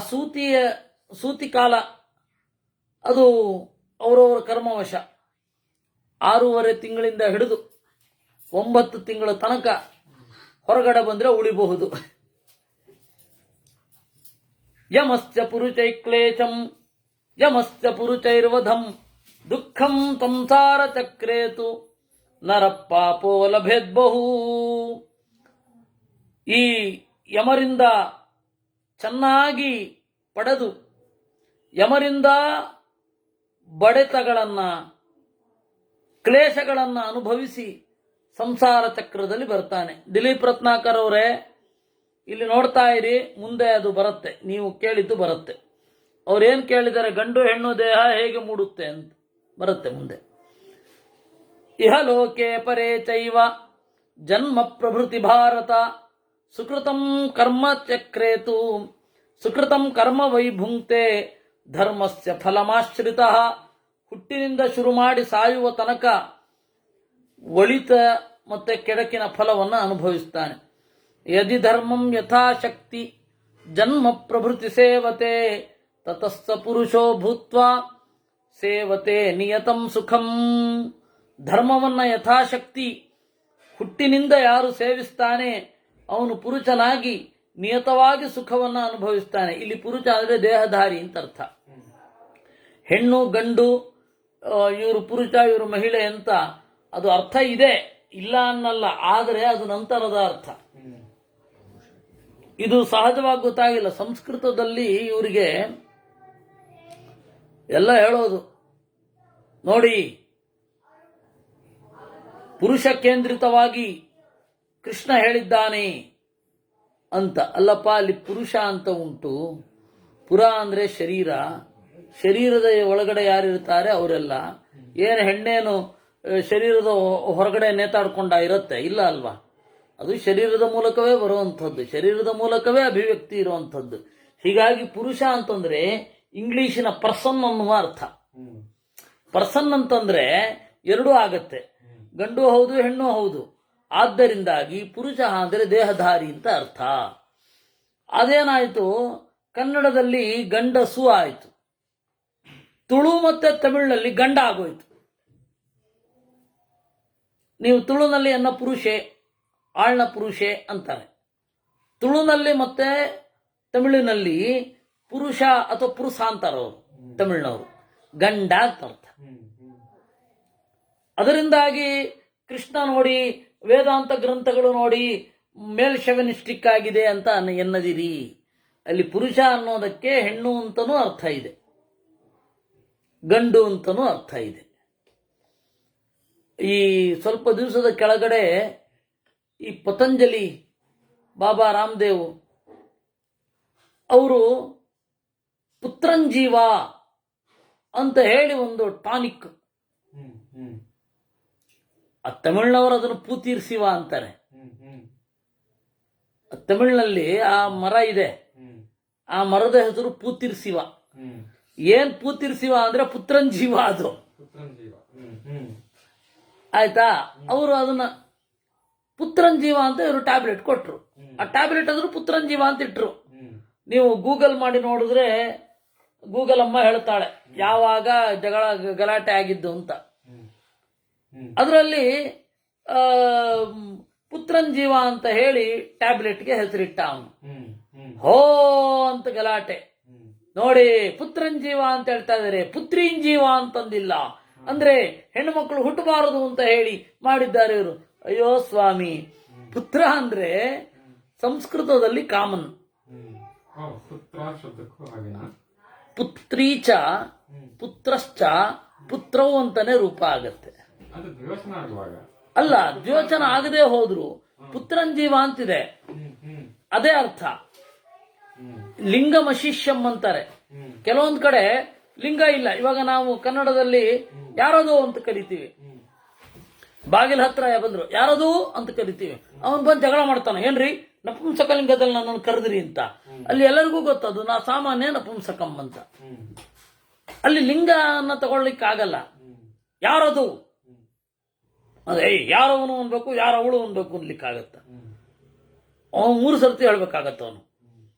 ಸೂತಿಕಾಲ ಅದು ಅವರವರ ಕರ್ಮವಶ. 6.5 ತಿಂಗಳಿಂದ ಹಿಡಿದು 9 ತಿಂಗಳ ತನಕ ಹೊರಗಡೆ ಬಂದ್ರೆ ಉಳಿಬಹುದು. ಯಮಸ್ಯ ಪುರುಷೈಕ್ಲೇಶಂ ಯಮಸ್ಯ ಪುರುಷೈರ್ವಧಂ ದುಃಖಂ ಸಂಸಾರ ಚಕ್ರೇತು ನರ ಪಾಪೋ ಲಭೇದ್ಬಹು. ಈ ಯಮರಿಂದ ಚೆನ್ನಾಗಿ ಪಡೆದು ಯಮರಿಂದ ಬಡೆತಗಳನ್ನ ಕ್ಲೇಶಗಳನ್ನ ಅನುಭವಿಸಿ ಸಂಸಾರ ಚಕ್ರದಲ್ಲಿ ಬರ್ತಾನೆ. ದಿಲೀಪ್ ರತ್ನಾಕರ್ ಅವರೇ, ಇಲ್ಲಿ ನೋಡ್ತಾ ಇರಿ, ಮುಂದೆ ಅದು ಬರುತ್ತೆ, ನೀವು ಕೇಳಿದ್ದು ಬರುತ್ತೆ. ಅವ್ರೇನ್ ಕೇಳಿದ್ದಾರೆ, ಗಂಡು ಹೆಣ್ಣು ದೇಹ ಹೇಗೆ ಮೂಡುತ್ತೆ ಅಂತ ಬರುತ್ತೆ ಮುಂದೆ. ಇಹಲೋಕೆ ಪರೇ ಚೈವ ಜನ್ಮ ಪ್ರಭೃತಿ ಭಾರತ ಸುಕೃತಂ ಕರ್ಮ ಚಕ್ರೇತು ಸುಕೃತಂ ಕರ್ಮ ವೈಭುಂಕ್ತೆ ಧರ್ಮಸ್ಯ ಫಲಮಾಶ್ರಿತ. ಹುಟ್ಟಿನಿಂದ ಶುರು ಮಾಡಿ ಸಾಯುವ ತನಕ ಒಳಿತ ಮತ್ತೆ ಕೆಡಕಿನ ಫಲವನ್ನು ಅನುಭವಿಸ್ತಾನೆ. ಯದಿ ಧರ್ಮಂ ಯಥಾಶಕ್ತಿ ಜನ್ಮ ಪ್ರಭೃತಿ ಸೇವತೆ ತತಸ್ಸ ಪುರುಷೋ ಭೂತ್ವಾ ಸೇವತೆ ನಿಯತಂ ಸುಖಂ. ಧರ್ಮವನ್ನ ಯಥಾಶಕ್ತಿ ಹುಟ್ಟಿನಿಂದ ಯಾರು ಸೇವಿಸ್ತಾನೆ ಅವನು ಪುರುಷನಾಗಿ ನಿಯತವಾಗಿ ಸುಖವನ್ನು ಅನುಭವಿಸ್ತಾನೆ. ಇಲ್ಲಿ ಪುರುಷ ಅಂದರೆ ದೇಹಧಾರಿ ಅಂತ ಅರ್ಥ. ಹೆಣ್ಣು ಗಂಡು, ಇವರು ಪುರುಷ ಇವರು ಮಹಿಳೆ ಅಂತ ಅದು ಅರ್ಥ ಇದೆ, ಇಲ್ಲ ಅನ್ನಲ್ಲ, ಆದರೆ ಅದು ನಂತರದ ಅರ್ಥ. ಇದು ಸಹಜವಾಗಿ ಗೊತ್ತಾಗಿಲ್ಲ. ಸಂಸ್ಕೃತದಲ್ಲಿ ಇವರಿಗೆ ಎಲ್ಲ ಹೇಳೋದು ನೋಡಿ, ಪುರುಷ ಕೇಂದ್ರಿತವಾಗಿ ಕೃಷ್ಣ ಹೇಳಿದ್ದಾನೆ ಅಂತ. ಅಲ್ಲಪ್ಪ, ಅಲ್ಲಿ ಪುರುಷ ಅಂತ ಉಂಟು. ಪುರ ಅಂದ್ರೆ ಶರೀರ, ಶರೀರದ ಒಳಗಡೆ ಯಾರಿರ್ತಾರೆ ಅವರೆಲ್ಲ. ಏನು ಹೆಣ್ಣೇನು ಶರೀರದ ಹೊರಗಡೆ ನೇತಾಡ್ಕೊಂಡ ಇರುತ್ತೆ? ಇಲ್ಲ ಅಲ್ವಾ. ಅದು ಶರೀರದ ಮೂಲಕವೇ ಬರುವಂಥದ್ದು, ಶರೀರದ ಮೂಲಕವೇ ಅಭಿವ್ಯಕ್ತಿ ಇರುವಂಥದ್ದು. ಹೀಗಾಗಿ ಪುರುಷ ಅಂತಂದ್ರೆ ಇಂಗ್ಲಿಶಿನ ಪರ್ಸನ್ ಅನ್ನುವ ಅರ್ಥ. ಪರ್ಸನ್ ಅಂತಂದ್ರೆ ಎರಡೂ ಆಗತ್ತೆ, ಗಂಡು ಹೌದು ಹೆಣ್ಣು ಹೌದು. ಆದ್ದರಿಂದಾಗಿ ಪುರುಷ ಅಂದರೆ ದೇಹಧಾರಿ ಅಂತ ಅರ್ಥ. ಅದೇನಾಯಿತು, ಕನ್ನಡದಲ್ಲಿ ಗಂಡಸು ಆಯಿತು, ತುಳು ಮತ್ತೆ ತಮಿಳಿನಲ್ಲಿ ಗಂಡ ಆಗೋಯ್ತು. ನೀವು ತುಳುನಲ್ಲಿ ಎನ್ನ ಪುರುಷೆ, ಆಳ್ನ ಪುರುಷೆ ಅಂತಾರೆ. ತುಳುನಲ್ಲಿ ಮತ್ತೆ ತಮಿಳಿನಲ್ಲಿ ಪುರುಷ ಅಥವಾ ಪುರುಷ ಅಂತಾರವರು ತಮಿಳಿನವರು, ಗಂಡ ಅಂತ ಅರ್ಥ. ಅದರಿಂದಾಗಿ ಕೃಷ್ಣ ನೋಡಿ, ವೇದಾಂತ ಗ್ರಂಥಗಳು ನೋಡಿ ಮೇಲ್ಶೆವನಿಸ್ಟಿಕ್ ಆಗಿದೆ ಅಂತ ಎನ್ನದಿರಿ. ಅಲ್ಲಿ ಪುರುಷ ಅನ್ನೋದಕ್ಕೆ ಹೆಣ್ಣು ಅಂತನೂ ಅರ್ಥ ಇದೆ, ಗಂಡು ಅಂತನೂ ಅರ್ಥ ಇದೆ. ಈ ಸ್ವಲ್ಪ ದಿವಸದ ಕೆಳಗಡೆ ಈ ಪತಂಜಲಿ ಬಾಬಾ ರಾಮದೇವ್ ಅವರು ಪುತ್ರಂಜೀವ ಅಂತ ಹೇಳಿ ಒಂದು ಟಾನಿಕ್, ಆ ತಮಿಳ್ನವರು ಅದನ್ನು ಪೂತೀರ್ಸಿವ ಅಂತಾರೆ. ತಮಿಳಿನಲ್ಲಿ ಆ ಮರ ಇದೆ, ಆ ಮರದ ಹೆಸರು ಪೂತಿರ್ಸಿವ. ಏನ್ ಪೂತಿರ್ಸಿವ ಅಂದ್ರೆ ಪುತ್ರಂಜೀವ. ಅದು ಆಯ್ತಾ. ಅವರು ಅದನ್ನ ಪುತ್ರಂಜೀವ ಅಂತ ಇವರು ಟ್ಯಾಬ್ಲೆಟ್ ಕೊಟ್ರು. ಆ ಟ್ಯಾಬ್ಲೆಟ್ ಆದ್ರೂ ಪುತ್ರಂಜೀವ ಅಂತ ಇಟ್ರು. ನೀವು ಗೂಗಲ್ ಮಾಡಿ ನೋಡಿದ್ರೆ ಗೂಗಲ್ ಅಮ್ಮ ಹೇಳ್ತಾಳೆ ಯಾವಾಗ ಗಲಾಟೆ ಆಗಿದ್ದು ಅಂತ. ಅದರಲ್ಲಿ ಪುತ್ರನ್ ಜೀವ ಅಂತ ಹೇಳಿ ಟ್ಯಾಬ್ಲೆಟ್ಗೆ ಹೆಸರಿಟ್ಟ ಅವನು. ಹೋ ಅಂತ ಗಲಾಟೆ. ನೋಡಿ, ಪುತ್ರನ್ ಜೀವ ಅಂತ ಹೇಳ್ತಾ ಇದ್ದಾರೆ, ಪುತ್ರೀನ್ ಜೀವ ಅಂತಂದಿಲ್ಲ. ಅಂದ್ರೆ ಹೆಣ್ಣು ಮಕ್ಕಳು ಹುಟ್ಟಬಾರದು ಅಂತ ಹೇಳಿ ಮಾಡಿದ್ದಾರೆ ಇವರು. ಅಯ್ಯೋ ಸ್ವಾಮಿ, ಪುತ್ರ ಅಂದ್ರೆ ಸಂಸ್ಕೃತದಲ್ಲಿ ಕಾಮನ್. ಪುತ್ರೀಚ ಪುತ್ರಶ್ಚ ಪುತ್ರವು ಅಂತಾನೆ ರೂಪ ಆಗತ್ತೆ. ಅಲ್ಲ, ದ್ಯೋಚನ ಆಗದೆ ಹೋದ್ರು ಪುತ್ರನ್ ಜೀವ ಅಂತಿದೆ, ಅದೇ ಅರ್ಥ. ಲಿಂಗಮಶಿಷ್ಯಂ ಅಂತಾರೆ. ಕೆಲವೊಂದ್ ಕಡೆ ಲಿಂಗ ಇಲ್ಲ. ಇವಾಗ ನಾವು ಕನ್ನಡದಲ್ಲಿ ಯಾರದು ಅಂತ ಕರಿತೀವಿ, ಬಾಗಿಲ ಹತ್ರ ಬಂದ್ರು ಯಾರದು ಅಂತ ಕರಿತೀವಿ. ಅವನ್ ಬಂದು ಜಗಳ ಮಾಡ್ತಾನ, ಏನ್ರಿ ನಪುಂಸಕಲಿಂಗದಲ್ಲಿ ನನ್ನನ್ನು ಕರೆದ್ರಿ ಅಂತ. ಅಲ್ಲಿ ಎಲ್ಲರಿಗೂ ಗೊತ್ತದು ನಾ ಸಾಮಾನ್ಯ ನಪುಂಸಕಂ ಅಂತ. ಅಲ್ಲಿ ಲಿಂಗನ ತಗೊಳ್ಲಿಕ್ಕೆ ಆಗಲ್ಲ. ಯಾರದು ಅದೇ ಯಾರವನು ಅನ್ಬೇಕು, ಯಾರವಳು ಅನ್ಬೇಕು ಅನ್ಲಿಕ್ಕಾಗತ್ತ. ಅವನು 3 ಸರ್ತಿ ಹೇಳ್ಬೇಕಾಗತ್ತ. ಅವನು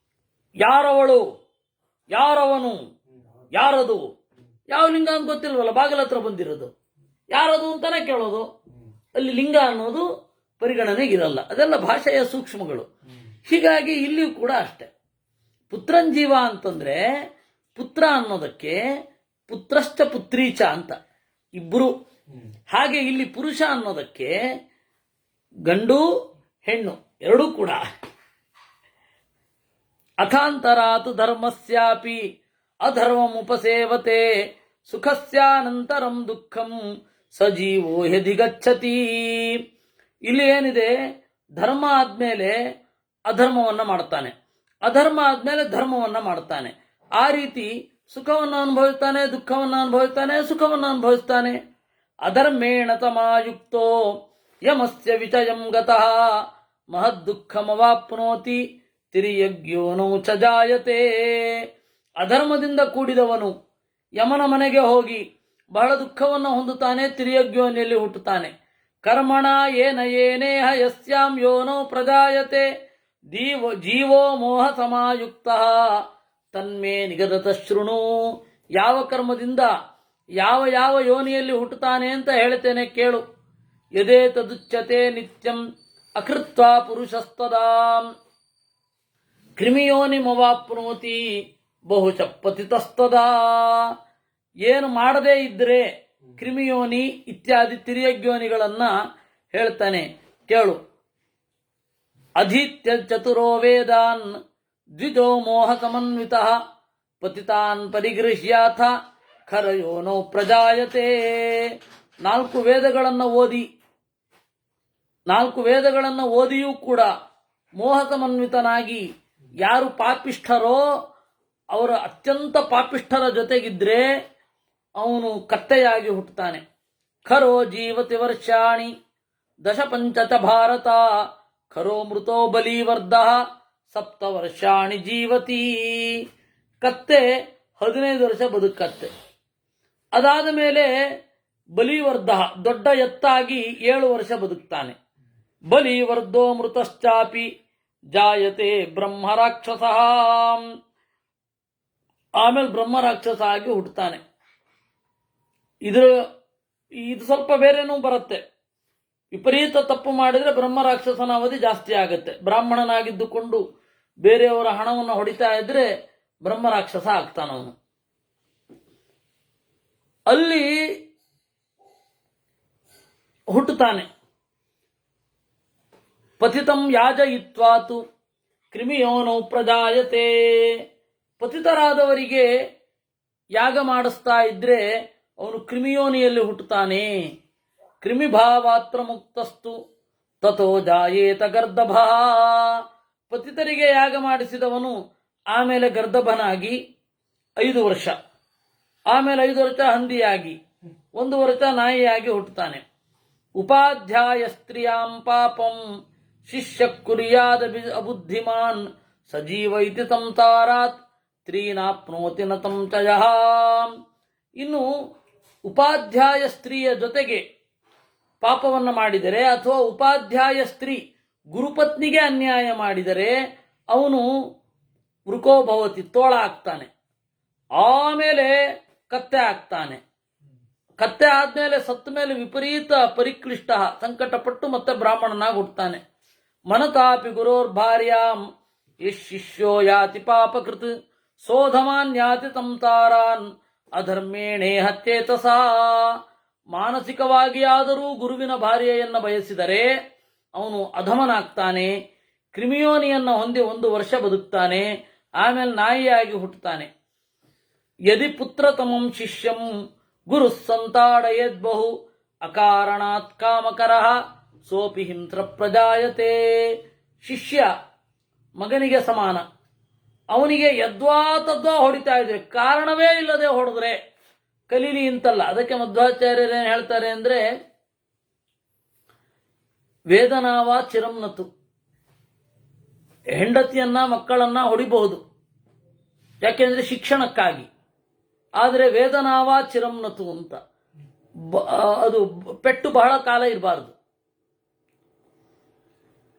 ಯಾರವಳು, ಯಾರವನು, ಯಾರದು, ಯಾವ ಲಿಂಗ ಅಂತ ಗೊತ್ತಿಲ್ವಲ್ಲ, ಬಾಗಿಲ ಹತ್ರ ಬಂದಿರೋದು ಯಾರದು ಅಂತಾನೆ ಕೇಳೋದು. ಅಲ್ಲಿ ಲಿಂಗ ಅನ್ನೋದು ಪರಿಗಣನೆಗಿರಲ್ಲ. ಅದೆಲ್ಲ ಭಾಷೆಯ ಸೂಕ್ಷ್ಮಗಳು. ಹೀಗಾಗಿ ಇಲ್ಲಿಯೂ ಕೂಡ ಅಷ್ಟೆ. ಪುತ್ರನ್ ಜೀವ ಅಂತಂದ್ರೆ ಪುತ್ರ ಅನ್ನೋದಕ್ಕೆ ಪುತ್ರಶ್ಚ ಪುತ್ರೀಚ ಅಂತ ಇಬ್ರು. ಹಾಗೆ ಇಲ್ಲಿ ಪುರುಷ ಅನ್ನೋದಕ್ಕೆ ಗಂಡು ಹೆಣ್ಣು ಎರಡೂ ಕೂಡ. ಅಥಾಂತರಾತು ಧರ್ಮಸ್ಯಾಪಿ ಅಧರ್ಮಮುಪಸೇವತೆ ಸುಖಸ್ಯಾನಂತರಂ ದುಃಖಂ ಸಜೀವೋ ಯದಿಗಚ್ಚತಿ. ಇಲ್ಲಿ ಏನಿದೆ, ಧರ್ಮ ಆದ್ಮೇಲೆ ಅಧರ್ಮವನ್ನ ಮಾಡ್ತಾನೆ, ಅಧರ್ಮ ಆದ್ಮೇಲೆ ಧರ್ಮವನ್ನ ಮಾಡ್ತಾನೆ. ಆ ರೀತಿ ಸುಖವನ್ನು ಅನುಭವಿಸ್ತಾನೆ, ದುಃಖವನ್ನು ಅನುಭವಿಸ್ತಾನೆ, ಸುಖವನ್ನು ಅನುಭವಿಸ್ತಾನೆ. ಅಧರ್ಮೇಣ ತಮಾಯುಕ್ತೋ ಯಮಸ್ಯ ವಿಚಯಂ ಗತಃ ಮಹದ್ದುಃಖಮವಾಪ್ನೋತಿ ತಿರ್ಯಗ್ಯೋನೋ ಚ ಜಾಯತೆ. ಅಧರ್ಮದಿಂದ ಕೂಡಿದವನು ಯಮನ ಮನೆಗೆ ಹೋಗಿ ಬಹಳ ದುಃಖವನ್ನು ಹೊಂದುತ್ತಾನೆ, ತಿರ್ಯಗ್ಯೋನಿಯಲ್ಲಿ ಹುಟ್ಟುತ್ತಾನೆ. ಕರ್ಮಣ ಏನ ಏನೇಹ ಯಸ್ಯಾಂ ಯೋನೋ ಪ್ರಜಾಯತೆ ಜೀವೋ ಮೋಹ ಸಮಾಯುಕ್ತ ತನ್ಮೇ ನಿಗದತ ಶೃಣು. ಯಾವ ಕರ್ಮದಿಂದ ಯಾವ ಯಾವ ಯೋನಿಯಲ್ಲಿ ಹುಟ್ಟುತ್ತಾನೆ ಅಂತ ಹೇಳ್ತೇನೆ ಕೇಳು. ಯದೇ ತದುಚ್ಯತೆ ನಿತ್ಯಂ ಅಕೃತ್ವ ಪುರುಷಸ್ತದಾ ಕ್ರಿಮಿಯೋನಿಮವಾಪ್ನೋತಿ ಬಹುಶ ಪತಿತಸ್ತದಾ. ಏನು ಮಾಡದೇ ಇದ್ರೆ ಕ್ರಿಮಿಯೋನಿ ಇತ್ಯಾದಿ ತಿರ್ಯಗ್ಯೋನಿಗಳನ್ನ ಹೇಳ್ತಾನೆ ಕೇಳು. ಅಧೀತ್ಯ ಚತುರೋ ವೇದಾನ್ ದ್ವಿಜೋ ಮೋಹ ಸಮನ್ವಿತಃ ಪತಿತಾನ್ ಪರಿಗೃಹ್ಯಾಥ ಖರಯೋನೋ ಪ್ರಜಾಯತೆ. 4 ವೇದಗಳನ್ನು ಓದಿಯೂ ಕೂಡ ಮೋಹ ಸಮನ್ವಿತನಾಗಿ ಯಾರು ಪಾಪಿಷ್ಠರೋ ಅವರ ಅತ್ಯಂತ ಪಾಪಿಷ್ಠರ ಜೊತೆಗಿದ್ರೆ ಅವನು ಕತ್ತೆಯಾಗಿ ಹುಟ್ಟುತ್ತಾನೆ. ಖರೋ ಜೀವತಿ ವರ್ಷಾಣಿ ದಶ ಪಂಚಚ ಭಾರತ ಖರೋ ಮೃತೋ ಬಲಿವರ್ಧ 7 ವರ್ಷಾಣಿ ಜೀವತಿ. ಕತ್ತೆ 15 ವರ್ಷ ಬದುಕತ್ತೆ. ಅದಾದ ಮೇಲೆ ಬಲಿವರ್ಧ ದೊಡ್ಡ ಎತ್ತಾಗಿ 7 ವರ್ಷ ಬದುಕ್ತಾನೆ. ಬಲಿವರ್ಧೋ ಮೃತಶ್ಚಾಪಿ ಜಾಯತೆ ಬ್ರಹ್ಮ ರಾಕ್ಷಸ. ಆಮೇಲೆ ಬ್ರಹ್ಮ ರಾಕ್ಷಸ ಆಗಿ ಹುಟ್ಟುತ್ತಾನೆ. ಇದು ಸ್ವಲ್ಪ ಬೇರೆನೂ ಬರುತ್ತೆ. ವಿಪರೀತ ತಪ್ಪು ಮಾಡಿದ್ರೆ ಬ್ರಹ್ಮ ರಾಕ್ಷಸನ ಅವಧಿ ಜಾಸ್ತಿ ಆಗುತ್ತೆ. ಬ್ರಾಹ್ಮಣನಾಗಿದ್ದುಕೊಂಡು ಬೇರೆಯವರ ಹಣವನ್ನು ಹೊಡಿತಾ ಇದ್ರೆ ಬ್ರಹ್ಮ ರಾಕ್ಷಸ ಆಗ್ತಾನವನು. ಅಲ್ಲಿ ಹುಟ್ಟುತ್ತಾನೆ. ಪತಿತಂ ಯಾಜಯಿತ್ವಾತು ಕ್ರಿಮಿಯೋನೋ ಪ್ರಜಾಯತೆ. ಪತಿತರಾದವರಿಗೆ ಯಾಗ ಮಾಡಿಸ್ತಾ ಇದ್ರೆ ಅವನು ಕ್ರಿಮಿಯೋನಿಯಲ್ಲಿ ಹುಟ್ಟುತ್ತಾನೆ. ಕ್ರಿಮಿಭಾವಾತ್ರ ಮುಕ್ತಸ್ತು ತಥೋ ಜಾಯೇತ ಗರ್ದಭ. ಪತಿತರಿಗೆ ಯಾಗ ಮಾಡಿಸಿದವನು ಆಮೇಲೆ ಗರ್ದಭನಾಗಿ 5 ವರ್ಷ, ಆಮೇಲೆ 5 ವರ್ಷ ಹಂದಿಯಾಗಿ, 1 ವರ್ಷ ನಾಯಿಯಾಗಿ ಹುಟ್ಟುತ್ತಾನೆ. ಉಪಾಧ್ಯಾಯ ಸ್ತ್ರೀಯಾಂ ಪಾಪಂ ಶಿಷ್ಯ ಕುರ್ಯಾದ ಅಬುದ್ಧಿಮಾನ್ ಸಜೀವ ಇತಿ ಸಂಸಾರಾತ್ ತ್ರೀನಾಪ್ನೋತಿ ನ ಸಂಚಯಃ. ಇನ್ನು ಉಪಾಧ್ಯಾಯ ಸ್ತ್ರೀಯ ಜೊತೆಗೆ ಪಾಪವನ್ನು ಮಾಡಿದರೆ ಅಥವಾ ಉಪಾಧ್ಯಾಯ ಸ್ತ್ರೀ ಗುರುಪತ್ನಿಗೆ ಅನ್ಯಾಯ ಮಾಡಿದರೆ ಅವನು ವೃಕೋಭವತಿ ತೋಳ ಆಗ್ತಾನೆ. ಆಮೇಲೆ ಕತ್ತೆ ಆಗ್ತಾನೆ. ಕತ್ತೆ ಆದ್ಮೇಲೆ ಸತ್ತ ಮೇಲೆ ವಿಪರೀತ ಪರಿಕ್ಲಿಷ್ಟ ಸಂಕಟಪಟ್ಟು ಮತ್ತೆ ಬ್ರಾಹ್ಮಣನಾಗಿ ಹುಟ್ಟುತ್ತಾನೆ. ಮನತಾಪಿ ಗುರೋರ್ ಭಾರ್ಯಾಂ ಯಶ್ ಶಿಷ್ಯೋ ಯಾತಿ ಪಾಪಕೃತ್ ಸೋಧಮಾನ್ ಯಾತಿ ತಂತಾರಾನ್ ಅಧರ್ಮೇಣೇ ಹತ್ಯೇತಸಾ. ಮಾನಸಿಕವಾಗಿ ಆದರೂ ಗುರುವಿನ ಭಾರ್ಯೆಯನ್ನ ಬಯಸಿದರೆ ಅವನು ಅಧಮನಾಗ್ತಾನೆ, ಕ್ರಿಮಿಯೋನಿಯನ್ನು ಹೊಂದಿ 1 ವರ್ಷ ಬದುಕ್ತಾನೆ, ಆಮೇಲೆ ನಾಯಿಯಾಗಿ ಹುಟ್ಟುತ್ತಾನೆ. ಯದಿ ಪುತ್ರತಮಂ ಶಿಷ್ಯಂ ಗುರು ಸಂತಾಡಯದ್ಬಹು ಅಕಾರಣಾತ್ ಕಾಮಕರಃ ಸೋಪಿ ಹಿಂತ್ರ ಪ್ರಜಾಯತೆ. ಶಿಷ್ಯ ಮಗನಿಗೆ ಸಮಾನ, ಅವನಿಗೆ ಯದ್ವಾ ತದ್ವಾ ಹೊಡಿತಾ ಇದ್ರೆ, ಕಾರಣವೇ ಇಲ್ಲದೆ ಹೊಡೆದ್ರೆ ಕಲೀಲಿ ಅಂತಲ್ಲ. ಅದಕ್ಕೆ ಮಧ್ವಾಚಾರ್ಯರೇನು ಹೇಳ್ತಾರೆ ಅಂದ್ರೆ, ವೇದನಾವ ಚಿರಂನತು, ಹೆಂಡತಿಯನ್ನ ಮಕ್ಕಳನ್ನ ಹೊಡಿಬಹುದು ಯಾಕೆಂದ್ರೆ ಶಿಕ್ಷಣಕ್ಕಾಗಿ, ಆದರೆ ವೇದನಾವ ಚಿರಂನತು ಅಂತ ಅದು ಪೆಟ್ಟು ಬಹಳ ಕಾಲ ಇರಬಾರದು.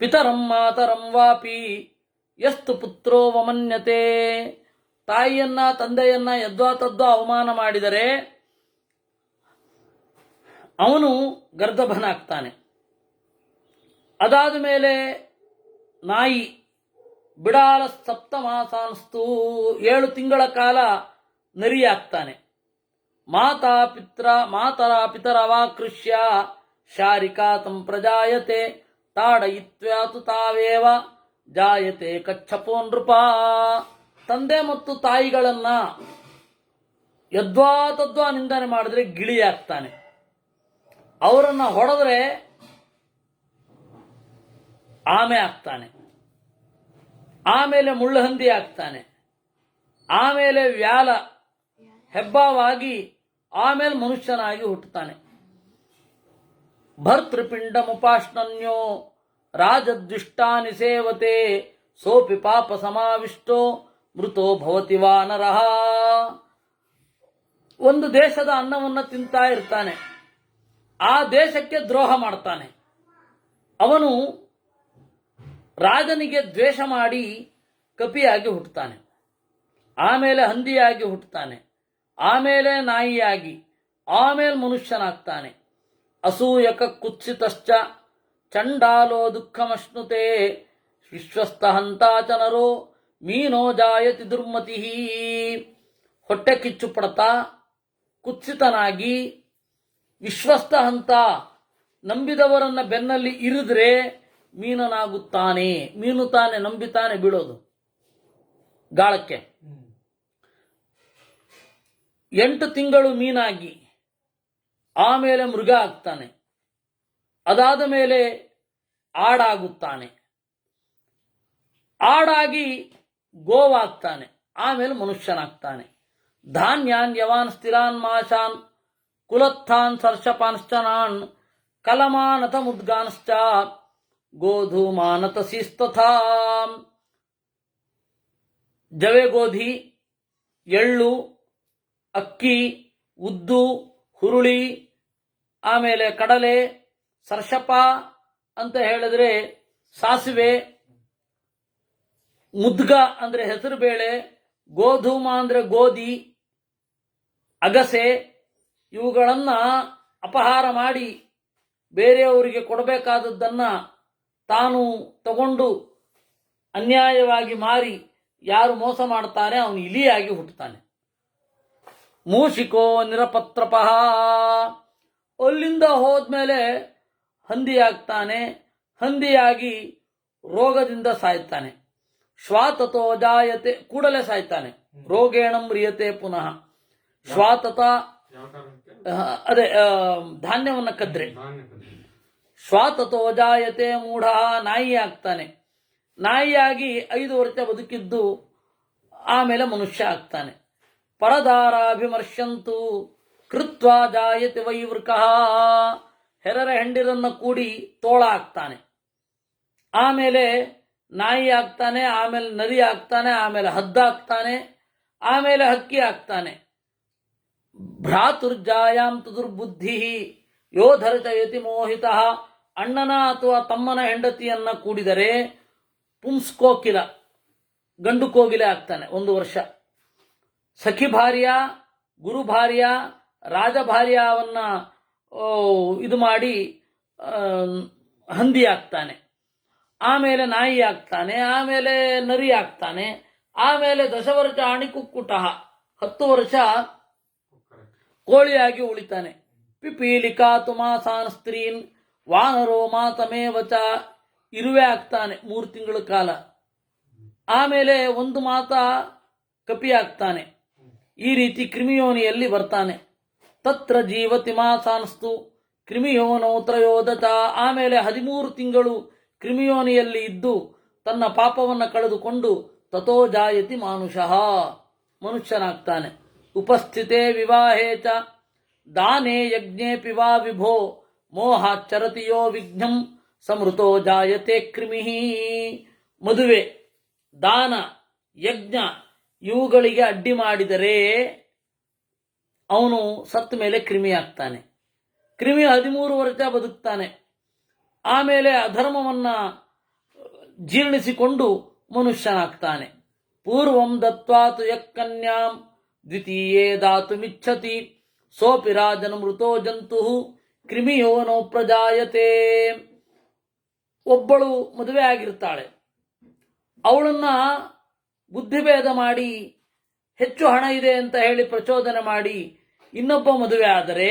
ಪಿತರಂ ಮಾತರಂ ವಾಪಿ ಯಸ್ತು ಪುತ್ರೋ ವಮನ್ಯತೆ. ತಾಯಿಯನ್ನ ತಂದೆಯನ್ನ ಯದ್ವಾ ತದ್ವಾ ಅವಮಾನ ಮಾಡಿದರೆ ಅವನು ಗರ್ದಭನಾಗ್ತಾನೆ. ಅದಾದ ಮೇಲೆ ನಾಯಿ ಬಿಡಾಲ ಸಪ್ತಮಾಸಾನ್ಸ್ತು, 7 ತಿಂಗಳ ಕಾಲ ನರಿಯಾಗ್ತಾನೆ. ಮಾತರಾ ಪಿತರವಾಕೃಷ್ಯ ಶಾರಿಕಾತಂ ಪ್ರಜಾಯತೆ ತಾಡಯಿತ್ವ್ಯಾತು ತಾವೇವ ಜಾಯತೆ ಕಚ್ಚಪೋ ನೃಪ. ತಂದೆ ಮತ್ತು ತಾಯಿಗಳನ್ನ ಯದ್ವಾ ತದ್ವಾ ನಿಂದನೆ ಮಾಡಿದ್ರೆ ಗಿಳಿಯಾಗ್ತಾನೆ, ಅವರನ್ನ ಹೊಡೆದ್ರೆ ಆಮೆ ಆಗ್ತಾನೆ, ಆಮೇಲೆ ಮುಳ್ಳುಹಂದಿ ಆಗ್ತಾನೆ, ಆಮೇಲೆ ವ್ಯಾಲ ಹೆಬ್ಬಾವಾಗಿ, ಆಮೇಲೆ ಮನುಷ್ಯನಾಗಿ ಹುಟ್ಟುತ್ತಾನೆ. ಭರ್ತೃಪಿಂಡ ಮುಪಾಶ್ನನ್ಯೋ ರಾಜದ್ವಿಷ್ಟಾನಿ ಸೇವತೆ ಸೋಪಿ ಪಾಪ ಸಮಾವಿಷ್ಟೋ ಮೃತೋ ಭವತಿ ವಾನರಃ. ಒಂದು ದೇಶದ ಅನ್ನವನ್ನು ತಿಂತಾ ಇರ್ತಾನೆ, ಆ ದೇಶಕ್ಕೆ ದ್ರೋಹ ಮಾಡ್ತಾನೆ. ಅವನು ರಾಜನಿಗೆ ದ್ವೇಷ ಮಾಡಿ ಕಪಿಯಾಗಿ ಹುಟ್ಟುತ್ತಾನೆ, ಆಮೇಲೆ ಹಂದಿಯಾಗಿ ಹುಟ್ಟುತ್ತಾನೆ, ಆಮೇಲೆ ನಾಯಿಯಾಗಿ, ಆಮೇಲೆ ಮನುಷ್ಯನಾಗ್ತಾನೆ. ಅಸೂಯಕ ಕುತ್ಸಿತಶ್ಚ ಚಂಡಾಲೋ ದುಃಖಮಶ್ನುತೆ ವಿಶ್ವಸ್ತ ಹಂತಾಚನರೋ ಮೀನೋ ಜಾಯತಿ ದುರ್ಮತಿ. ಹೊಟ್ಟೆ ಕಿಚ್ಚು ಪಡ್ತಾ ಕುತ್ಸಿತನಾಗಿ ವಿಶ್ವಸ್ತ ಹಂತ, ನಂಬಿದವರನ್ನ ಬೆನ್ನಲ್ಲಿ ಇರಿದ್ರೆ ಮೀನನಾಗುತ್ತಾನೆ. ಮೀನು ತಾನೆ ನಂಬಿತಾನೆ ಬೀಳೋದು ಗಾಳಕ್ಕೆ. 8 ತಿಂಗಳು ಮೀನಾಗಿ, ಆಮೇಲೆ ಮೃಗ ಆಗ್ತಾನೆ, ಅದಾದ ಮೇಲೆ ಆಡಾಗುತ್ತಾನೆ, ಆಡಾಗಿ ಗೋವಾಗ್ತಾನೆ, ಆಮೇಲೆ ಮನುಷ್ಯನಾಗ್ತಾನೆ. ಧಾನ್ಯಾನ್ ಯವಾನ್ ಸ್ಥಿರಾನ್ ಮಾಶಾನ್ ಕುಲತ್ಥಾನ್ ಸರ್ಷಪಾನ್ಶ್ಚನಾನ್ ಕಲಮಾನತ ಮುದ್ಗಾನ್ಶ್ಚ ಗೋಧೂಮಾನತ ಶಿಸ್ತಥಾ. ಜವೆ ಗೋಧಿ, ಎಳ್ಳು, ಅಕ್ಕಿ, ಉದ್ದು, ಹುರುಳಿ, ಆಮೇಲೆ ಕಡಲೆ, ಸರ್ಷಪ ಅಂತ ಹೇಳಿದ್ರೆ ಸಾಸಿವೆ, ಮುದ್ಗ ಅಂದ್ರೆ ಹೆಸರು ಬೇಳೆ, ಗೋಧೂಮ ಅಂದ್ರೆ ಗೋಧಿ, ಅಗಸೆ, ಇವುಗಳನ್ನ ಅಪಹಾರ ಮಾಡಿ ಬೇರೆಯವರಿಗೆ ಕೊಡಬೇಕಾದದ್ದನ್ನ ತಾನು ತಗೊಂಡು ಅನ್ಯಾಯವಾಗಿ ಮಾರಿ ಯಾರು ಮೋಸ ಮಾಡ್ತಾನೆ ಅವನು ಇಲಿಯಾಗಿ ಹುಟ್ಟುತ್ತಾನೆ. ಮೂಷಿಕೋ ನಿರಪತ್ರಪಃ, ಅಲ್ಲಿಂದ ಹೋದ್ಮೇಲೆ ಹಂದಿಯಾಗ್ತಾನೆ, ಹಂದಿಯಾಗಿ ರೋಗದಿಂದ ಸಾಯ್ತಾನೆ. ಶ್ವಾತತೋ ಜಾಯತೆ, ಕೂಡಲೇ ಸಾಯ್ತಾನೆ. ರೋಗೇಣ ಮ್ರಿಯತೆ ಪುನಃ. ಶ್ವಾತತ ಅದೇ ಧಾನ್ಯವನ್ನ ಕದ್ರೆ. ಶ್ವಾತತೋ ಜಾಯತೆ ಮೂಢ, ನಾಯಿ ಆಗ್ತಾನೆ. ನಾಯಿಯಾಗಿ 5 ವರ್ಷ ಬದುಕಿದ್ದು ಆಮೇಲೆ ಮನುಷ್ಯ ಆಗ್ತಾನೆ. ಪರದಾರಾಭಿಮರ್ಶಂತು ಕೃತ್ವಾ ಜಾಯತೆ ವೈವೃಕಃ, ಹೆರರ ಹೆಂಡಿರನ್ನ ಕೂಡಿ ತೋಳ ಆಗ್ತಾನೆ, ಆಮೇಲೆ ನಾಯಿ ಆಗ್ತಾನೆ, ಆಮೇಲೆ ನರಿ ಆಗ್ತಾನೆ, ಆಮೇಲೆ ಹದ್ದಾಗ್ತಾನೆ, ಆಮೇಲೆ ಹಕ್ಕಿ ಆಗ್ತಾನೆ. ಭ್ರಾತುರ್ಜಾಯಾಂ ತುದುರ್ಬುದ್ಧಿ ಯೋಧರ್ಚಯತಿ ಮೋಹಿತಃ, ಅಣ್ಣನ ಅಥವಾ ತಮ್ಮನ ಹೆಂಡತಿಯನ್ನ ಕೂಡಿದರೆ ಪುಂಸ್ಕೋಕಿಲ, ಗಂಡು ಕೋಗಿಲೆ ಆಗ್ತಾನೆ 1 ವರ್ಷ. ಸಖಿ ಭಾರ್ಯ, ಗುರು ಭಾರ್ಯ, ರಾಜಭಾರ್ಯವನ್ನ ಇದು ಮಾಡಿ ಹಂದಿ ಆಗ್ತಾನೆ, ಆಮೇಲೆ ನಾಯಿ ಆಗ್ತಾನೆ, ಆಮೇಲೆ ನರಿ ಆಗ್ತಾನೆ, ಆಮೇಲೆ ದಶವರ್ಷಾಣಿ ಕುಕ್ಕುಟ 10 ವರ್ಷ ಕೋಳಿಯಾಗಿ ಉಳಿತಾನೆ. ಪಿಪೀಲಿಕಾ ತುಮಾಸಾನ್ ಸ್ತ್ರೀನ್ ವಾನರೋ ಮಾತಮೇವಚ ಇರುವೆ ಆಗ್ತಾನೆ 3 ತಿಂಗಳ ಕಾಲ. ಆಮೇಲೆ 1 ಮಾತ ಕಪಿ ಆಗ್ತಾನೆ. ಈ ರೀತಿ ಕ್ರಿಮಿಯೋನಿಯಲ್ಲಿ ಬರ್ತಾನೆ. ತತ್ರ ಜೀವತಿ ಮಾಸಾನ್ಸ್ತು ಕ್ರಿಮಿಯೋನೋ ತ್ರಯೋದತ. ಆಮೇಲೆ 13 ತಿಂಗಳು ಕ್ರಿಮಿಯೋನಿಯಲ್ಲಿ ಇದ್ದು ತನ್ನ ಪಾಪವನ್ನು ಕಳೆದುಕೊಂಡು ತಥೋ ಜಾಯತಿ ಮಾನುಷಃ ಮನುಷ್ಯನಾಗ್ತಾನೆ. ಉಪಸ್ಥಿತೆ ವಿವಾಹೇ ಚ ದಾನೇ ಯಜ್ಞೇಪಿ ವಾ ವಿಭೋ ಮೋಹಾಚರತಿಯೋ ವಿಘ್ನಂ ಸಮೃತೋ ಜಾಯತೆ ಕ್ರಿಮಿ. ಮದುವೆ, ದಾನ, ಯಜ್ಞ ಇವುಗಳಿಗೆ ಅಡ್ಡಿ ಮಾಡಿದರೆ ಅವನು ಸತ್ತ ಮೇಲೆ ಕ್ರಿಮಿ ಆಗ್ತಾನೆ. ಕ್ರಿಮಿ 13 ವರ್ಷ ಬದುಕ್ತಾನೆ. ಆಮೇಲೆ ಅಧರ್ಮವನ್ನ ಜೀರ್ಣಿಸಿಕೊಂಡು ಮನುಷ್ಯನಾಗ್ತಾನೆ. ಪೂರ್ವಂ ದತ್ವಾತು ಯಕ್ಕನ್ಯಾಂ ದ್ವಿತೀಯೇ ದಾತುಮಿಚ್ಛತಿ ಸೋಪಿ ರಾಜನ ಮೃತೋ ಜಂತು ಕ್ರಿಮಿಯೋನೋ ಪ್ರಜಾಯತೆ. ಒಬ್ಬಳು ಮದುವೆ ಆಗಿರ್ತಾಳೆ, ಅವಳನ್ನ ಬುದ್ಧಿಭೇದ ಮಾಡಿ ಹೆಚ್ಚು ಹಣ ಇದೆ ಅಂತ ಹೇಳಿ ಪ್ರಚೋದನೆ ಮಾಡಿ ಇನ್ನೊಬ್ಬ ಮದುವೆ ಆದರೆ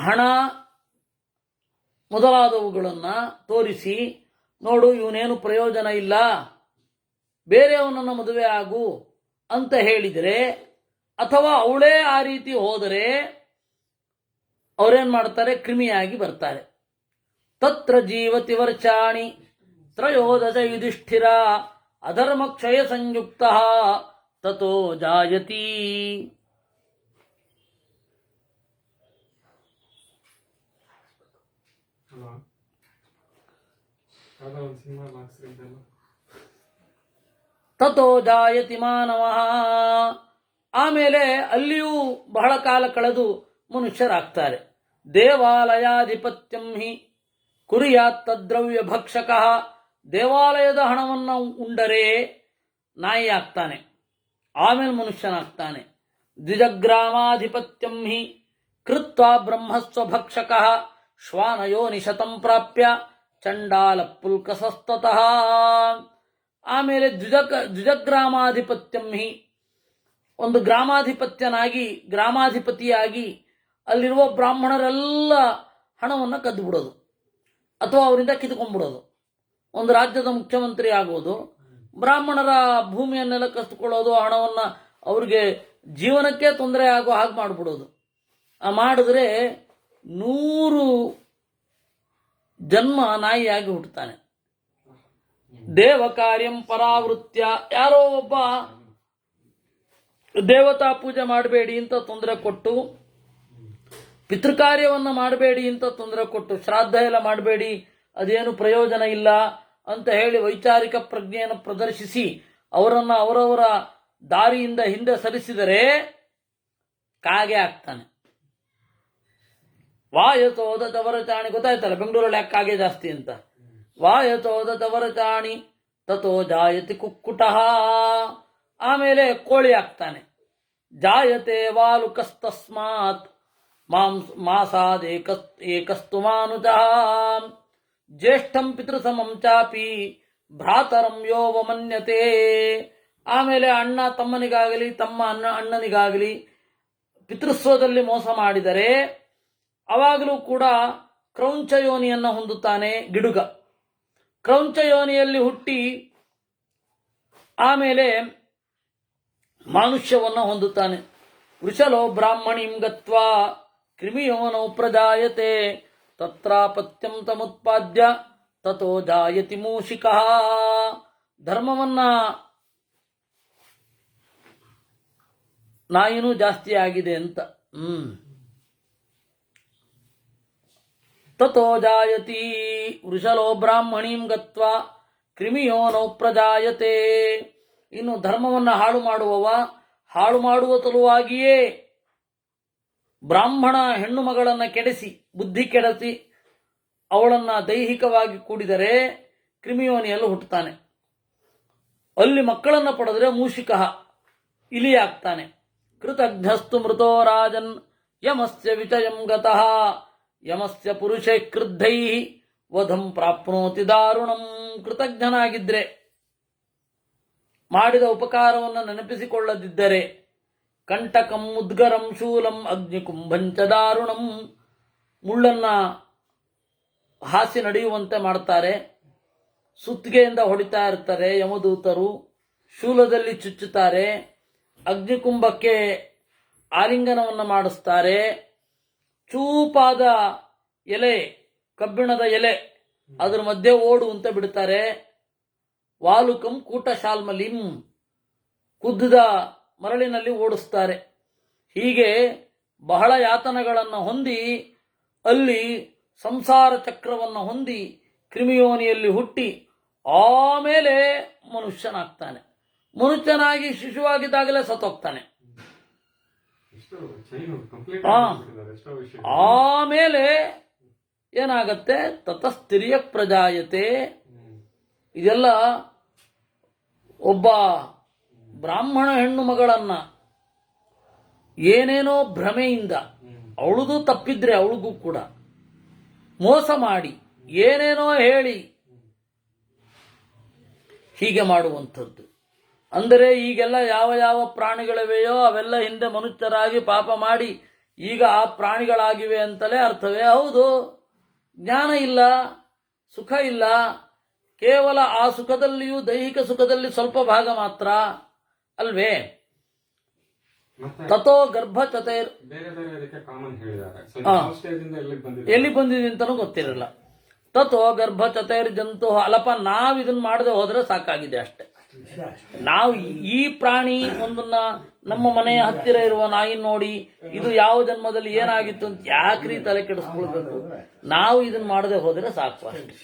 ಹಣ ಮೊದಲಾದವುಗಳನ್ನು ತೋರಿಸಿ, ನೋಡು ಇವನೇನು ಪ್ರಯೋಜನ ಇಲ್ಲ, ಬೇರೆಯವನನ್ನು ಮದುವೆ ಆಗು ಅಂತ ಹೇಳಿದರೆ, ಅಥವಾ ಅವಳೇ ಆ ರೀತಿ ಹೋದರೆ ಅವರೇನ್ ಮಾಡ್ತಾರೆ, ಕ್ರಿಮಿಯಾಗಿ ಬರ್ತಾರೆ. ತತ್ರ ಜೀವತಿ ವರ್ಷಾಣಿ ತ್ರಯೋದಶ ಯುಧಿಷ್ಠಿರ ಅಧರ್ಮ ಕ್ಷಯ ಸಂಯುಕ್ತ ತಥೋ ಜಾಯತಿ. ತಥೋ ಜಾಯತಿ ಮಾನವ. ಆಮೇಲೆ ಅಲ್ಲಿಯೂ ಬಹಳ ಕಾಲ ಕಳೆದು ಮನುಷ್ಯರಾಗ್ತಾರೆ. ದೇವಾಲಯಾಧಿಪತ್ಯಂ ಹಿ ಕುರಿಯಾತ್ ತದ್ರವ್ಯ ಭಕ್ಷಕ. ದೇವಾಲಯದ ಹಣವನ್ನು ಉಂಡರೆ ನಾಯಿ ಆಗ್ತಾನೆ, ಆಮೇಲೆ ಮನುಷ್ಯನಾಗ್ತಾನೆ. ದ್ವಿಜಗ್ರಾಮಾಧಿಪತ್ಯಂ ಹಿ ಕೃತ್ವಾ ಬ್ರಹ್ಮಸ್ವ ಭಕ್ಷಕ ಶ್ವಾನಯೋನಿ ಶತಂ ಪ್ರಾಪ್ಯ ಚಂಡಾಲ ಪುಲ್ಕಸಸ್ತತಃ. ಆಮೇಲೆ ದ್ವಿಜಗ್ರಾಮಾಧಿಪತ್ಯಂ ಹಿ, ಒಂದು ಗ್ರಾಮಾಧಿಪತ್ಯನಾಗಿ ಗ್ರಾಮಾಧಿಪತಿಯಾಗಿ ಅಲ್ಲಿರುವ ಬ್ರಾಹ್ಮಣರೆಲ್ಲ ಹಣವನ್ನು ಕದ್ದು ಬಿಡೋದು ಅಥವಾ ಅವರಿಂದ ಕಿತ್ಕೊಂಡ್ಬಿಡೋದು. ಒಂದು ರಾಜ್ಯದ ಮುಖ್ಯಮಂತ್ರಿ ಆಗೋದು, ಬ್ರಾಹ್ಮಣರ ಭೂಮಿಯನ್ನೆಲ್ಲ ಕಸಿದುಕೊಳ್ಳೋದು, ಹಣವನ್ನು ಅವ್ರಿಗೆ ಜೀವನಕ್ಕೆ ತೊಂದರೆ ಆಗೋ ಹಾಗೆ ಮಾಡಿಬಿಡೋದು. ಮಾಡಿದ್ರೆ 100 ಜನ್ಮ ನಾಯಿಯಾಗಿ ಹುಟ್ಟುತ್ತಾನೆ. ದೇವ ಕಾರ್ಯಂ ಪರಾವೃತ್ಯ, ಯಾರೋ ಒಬ್ಬ ದೇವತಾ ಪೂಜೆ ಮಾಡಬೇಡಿ ಅಂತ ತೊಂದರೆ ಕೊಟ್ಟು, ಪಿತೃಕಾರ್ಯವನ್ನು ಮಾಡಬೇಡಿ ಅಂತ ತೊಂದರೆ ಕೊಟ್ಟು, ಶ್ರಾದ್ದ ಎಲ್ಲ ಮಾಡಬೇಡಿ ಅದೇನು ಪ್ರಯೋಜನ ಇಲ್ಲ ಅಂತ ಹೇಳಿ ವೈಚಾರಿಕ ಪ್ರಜ್ಞೆಯನ್ನು ಪ್ರದರ್ಶಿಸಿ ಅವರನ್ನು ಅವರವರ ದಾರಿಯಿಂದ ಹಿಂದೆ ಸರಿಸಿದರೆ ಕಾಗೆ ಆಗ್ತಾನೆ. ವಾಯತೋದವರ ಚಾಣಿ, ಗೊತ್ತಾಯ್ತಲ್ಲ ಬೆಂಗಳೂರಲ್ಲಿ ಯಾಕೆ ಕಾಗೆ ಜಾಸ್ತಿ ಅಂತ. ವಾಯತೋದವರ ಚಾಣಿ ತಥೋ ಜಾಯತಿ ಕುಕ್ಕುಟ. ಆಮೇಲೆ ಕೋಳಿ ಆಗ್ತಾನೆ. ಜಾಯತೆ ವಾಲುಕಸ್ತಸ್ಮಾತ್ ಮಾಸಾದ್ ಏಕಸ್ತು ಮಾನುಜಃ ಜ್ಯೇಷ್ಠಂ ಪಿತೃಸಮಂ ಚಾಪಿ ಭ್ರಾತರಂ ಯೋವಮನ್ಯತೆ. ಆಮೇಲೆ ಅಣ್ಣ ತಮ್ಮನಿಗಾಗಲಿ ತಮ್ಮ ಅಣ್ಣನಿಗಾಗಲಿ ಪಿತೃಸ್ವದಲ್ಲಿ ಮೋಸ ಮಾಡಿದರೆ ಅವಾಗಲೂ ಕೂಡ ಕ್ರೌಂಚ ಯೋನಿಯನ್ನು ಹೊಂದುತ್ತಾನೆ ಗಿಡುಗ. ಕ್ರೌಂಚ ಯೋನಿಯಲ್ಲಿ ಹುಟ್ಟಿ ಆಮೇಲೆ ಮಾನುಷ್ಯವನ್ನು ಹೊಂದುತ್ತಾನೆ. ವೃಷಲೋ ಬ್ರಾಹ್ಮಣಿಂ ಗತ್ವಾ ಕ್ರಿಮಿಯೋನೋ ಪ್ರಜಾಯತೆ ತತ್ರಾಪತ್ಯಂ ತಮುತ್ಪಾದ್ಯ ತಥೋ ಜಾಯತಿ ಮೂಷಿಕಃ. ಧರ್ಮವನ್ನ ನಾಯಿನೂ ಜಾಸ್ತಿ ಆಗಿದೆ ಅಂತ. ತಥೋ ಜಾಯತಿ ವೃಷಲೋ ಬ್ರಾಹ್ಮಣೀಂ ಗತ್ವಾ ಕ್ರಿಮಿಯೋನೋ ಪ್ರಜಾಯತೆ. ಇನ್ನು ಧರ್ಮವನ್ನು ಹಾಳು ಮಾಡುವವ ಹಾಳು ಮಾಡುವ ಸಲುವಾಗಿಯೇ ಬ್ರಾಹ್ಮಣ ಹೆಣ್ಣು ಮಗಳನ್ನು ಕೆಡಿಸಿ ಬುದ್ಧಿ ಕೆಡಿಸಿ ಅವಳನ್ನು ದೈಹಿಕವಾಗಿ ಕೂಡಿದರೆ ಕ್ರಿಮಿಯೋನಿಯಲ್ಲಿ ಹುಟ್ಟುತ್ತಾನೆ. ಅಲ್ಲಿ ಮಕ್ಕಳನ್ನು ಪಡೆದರೆ ಮೂಷಿಕ ಇಲಿಯಾಗ್ತಾನೆ. ಕೃತಜ್ಞಸ್ತು ಮೃತೋ ರಾಜನ್ ಯಮಸ್ಯ ವಿಚಯಂ ಗತಃ ಯಮಸ್ಯ ಪುರುಷೇ ಕ್ರುದ್ಧೈ ವಧಂ ಪ್ರಾಪ್ನೋತಿ ದಾರುಣಂ. ಕೃತಜ್ಞನಾಗಿದ್ರೆ, ಮಾಡಿದ ಉಪಕಾರವನ್ನು ನೆನಪಿಸಿಕೊಳ್ಳದಿದ್ದರೆ, ಕಂಟಕಂ ಉದ್ಗರಂ ಶೂಲಂ ಅಗ್ನಿಕುಂಭಂಚ ದಾರುಣಂ, ಮುಳ್ಳನ್ನ ಹಾಸಿ ನಡೆಯುವಂತೆ ಮಾಡ್ತಾರೆ, ಸುತ್ತಿಗೆಯಿಂದ ಹೊಡಿತಾ ಇರ್ತಾರೆ ಯಮದೂತರು, ಶೂಲದಲ್ಲಿ ಚುಚ್ಚುತ್ತಾರೆ, ಅಗ್ನಿಕುಂಭಕ್ಕೆ ಆಲಿಂಗನವನ್ನು ಮಾಡಿಸ್ತಾರೆ, ಚೂಪಾದ ಎಲೆ, ಕಬ್ಬಿಣದ ಎಲೆ ಅದರ ಮಧ್ಯೆ ಓಡುವಂತೆ ಬಿಡ್ತಾರೆ, ವಾಲುಕಂ ಕೂಟಶಾಲ್ಮಲಿಂ, ಕುದ್ದ ಮರಳಿನಲ್ಲಿ ಓಡಿಸ್ತಾರೆ. ಹೀಗೆ ಬಹಳ ಯಾತನೆಗಳನ್ನು ಹೊಂದಿ ಅಲ್ಲಿ ಸಂಸಾರ ಚಕ್ರವನ್ನು ಹೊಂದಿ ಕ್ರಿಮಿಯೋನಿಯಲ್ಲಿ ಹುಟ್ಟಿ ಆಮೇಲೆ ಮನುಷ್ಯನಾಗ್ತಾನೆ. ಮನುಷ್ಯನಾಗಿ ಶಿಶುವಾಗಿದ್ದಾಗಲೇ ಸತ್ತೋಗ್ತಾನೆ. ಆಮೇಲೆ ಏನಾಗತ್ತೆ, ತತಸ್ಥಿರಿಯ ಪ್ರಜಾಯತೆ. ಇದೆಲ್ಲ ಒಬ್ಬ ಬ್ರಾಹ್ಮಣ ಹೆಣ್ಣು ಮಗಳನ್ನ ಏನೇನೋ ಭ್ರಮೆಯಿಂದ, ಅವಳದು ತಪ್ಪಿದ್ರೆ ಅವಳಿಗೂ ಕೂಡ ಮೋಸ ಮಾಡಿ ಏನೇನೋ ಹೇಳಿ ಹೀಗೆ ಮಾಡುವಂಥದ್ದು. ಅಂದರೆ ಈಗೆಲ್ಲ ಯಾವ ಯಾವ ಪ್ರಾಣಿಗಳಿವೆಯೋ ಅವೆಲ್ಲ ಹಿಂದೆ ಮನುಷ್ಯರಾಗಿ ಪಾಪ ಮಾಡಿ ಈಗ ಆ ಪ್ರಾಣಿಗಳಾಗಿವೆ ಅಂತಲೇ ಅರ್ಥವೇ? ಹೌದು, ಜ್ಞಾನ ಇಲ್ಲ, ಸುಖ ಇಲ್ಲ, ಕೇವಲ ಆ ಸುಖದಲ್ಲಿಯೂ ದೈಹಿಕ ಸುಖದಲ್ಲಿ ಸ್ವಲ್ಪ ಭಾಗ ಮಾತ್ರ ಅಲ್ವೇ? ತಥೋ ಗರ್ಭಚತೈರ್ ಎಲ್ಲಿ ಬಂದಿದೆ ಅಂತನೂ ಗೊತ್ತಿರಲ್ಲ. ತಥೋ ಗರ್ಭಚತೈರ್ ಜಂತು ಅಲ್ಲಪ್ಪ, ನಾವು ಇದನ್ನ ಮಾಡದೆ ಹೋದ್ರೆ ಸಾಕಾಗಿದೆ ಅಷ್ಟೆ. ನಾವು ಈ ಪ್ರಾಣಿ ಒಂದನ್ನ ನಮ್ಮ ಮನೆಯ ಹತ್ತಿರ ಇರುವ ನಾಯಿ ನೋಡಿ ಇದು ಯಾವ ಜನ್ಮದಲ್ಲಿ ಏನಾಗಿತ್ತು ಅಂತ ಯಾಕ್ರಿ ತಲೆ ಕೆಡಿಸ್ಕೊಳ್ಬೇಕು? ನಾವು ಇದನ್ನ ಮಾಡದೆ ಹೋದ್ರೆ ಸಾಕು ಅಷ್ಟೆ.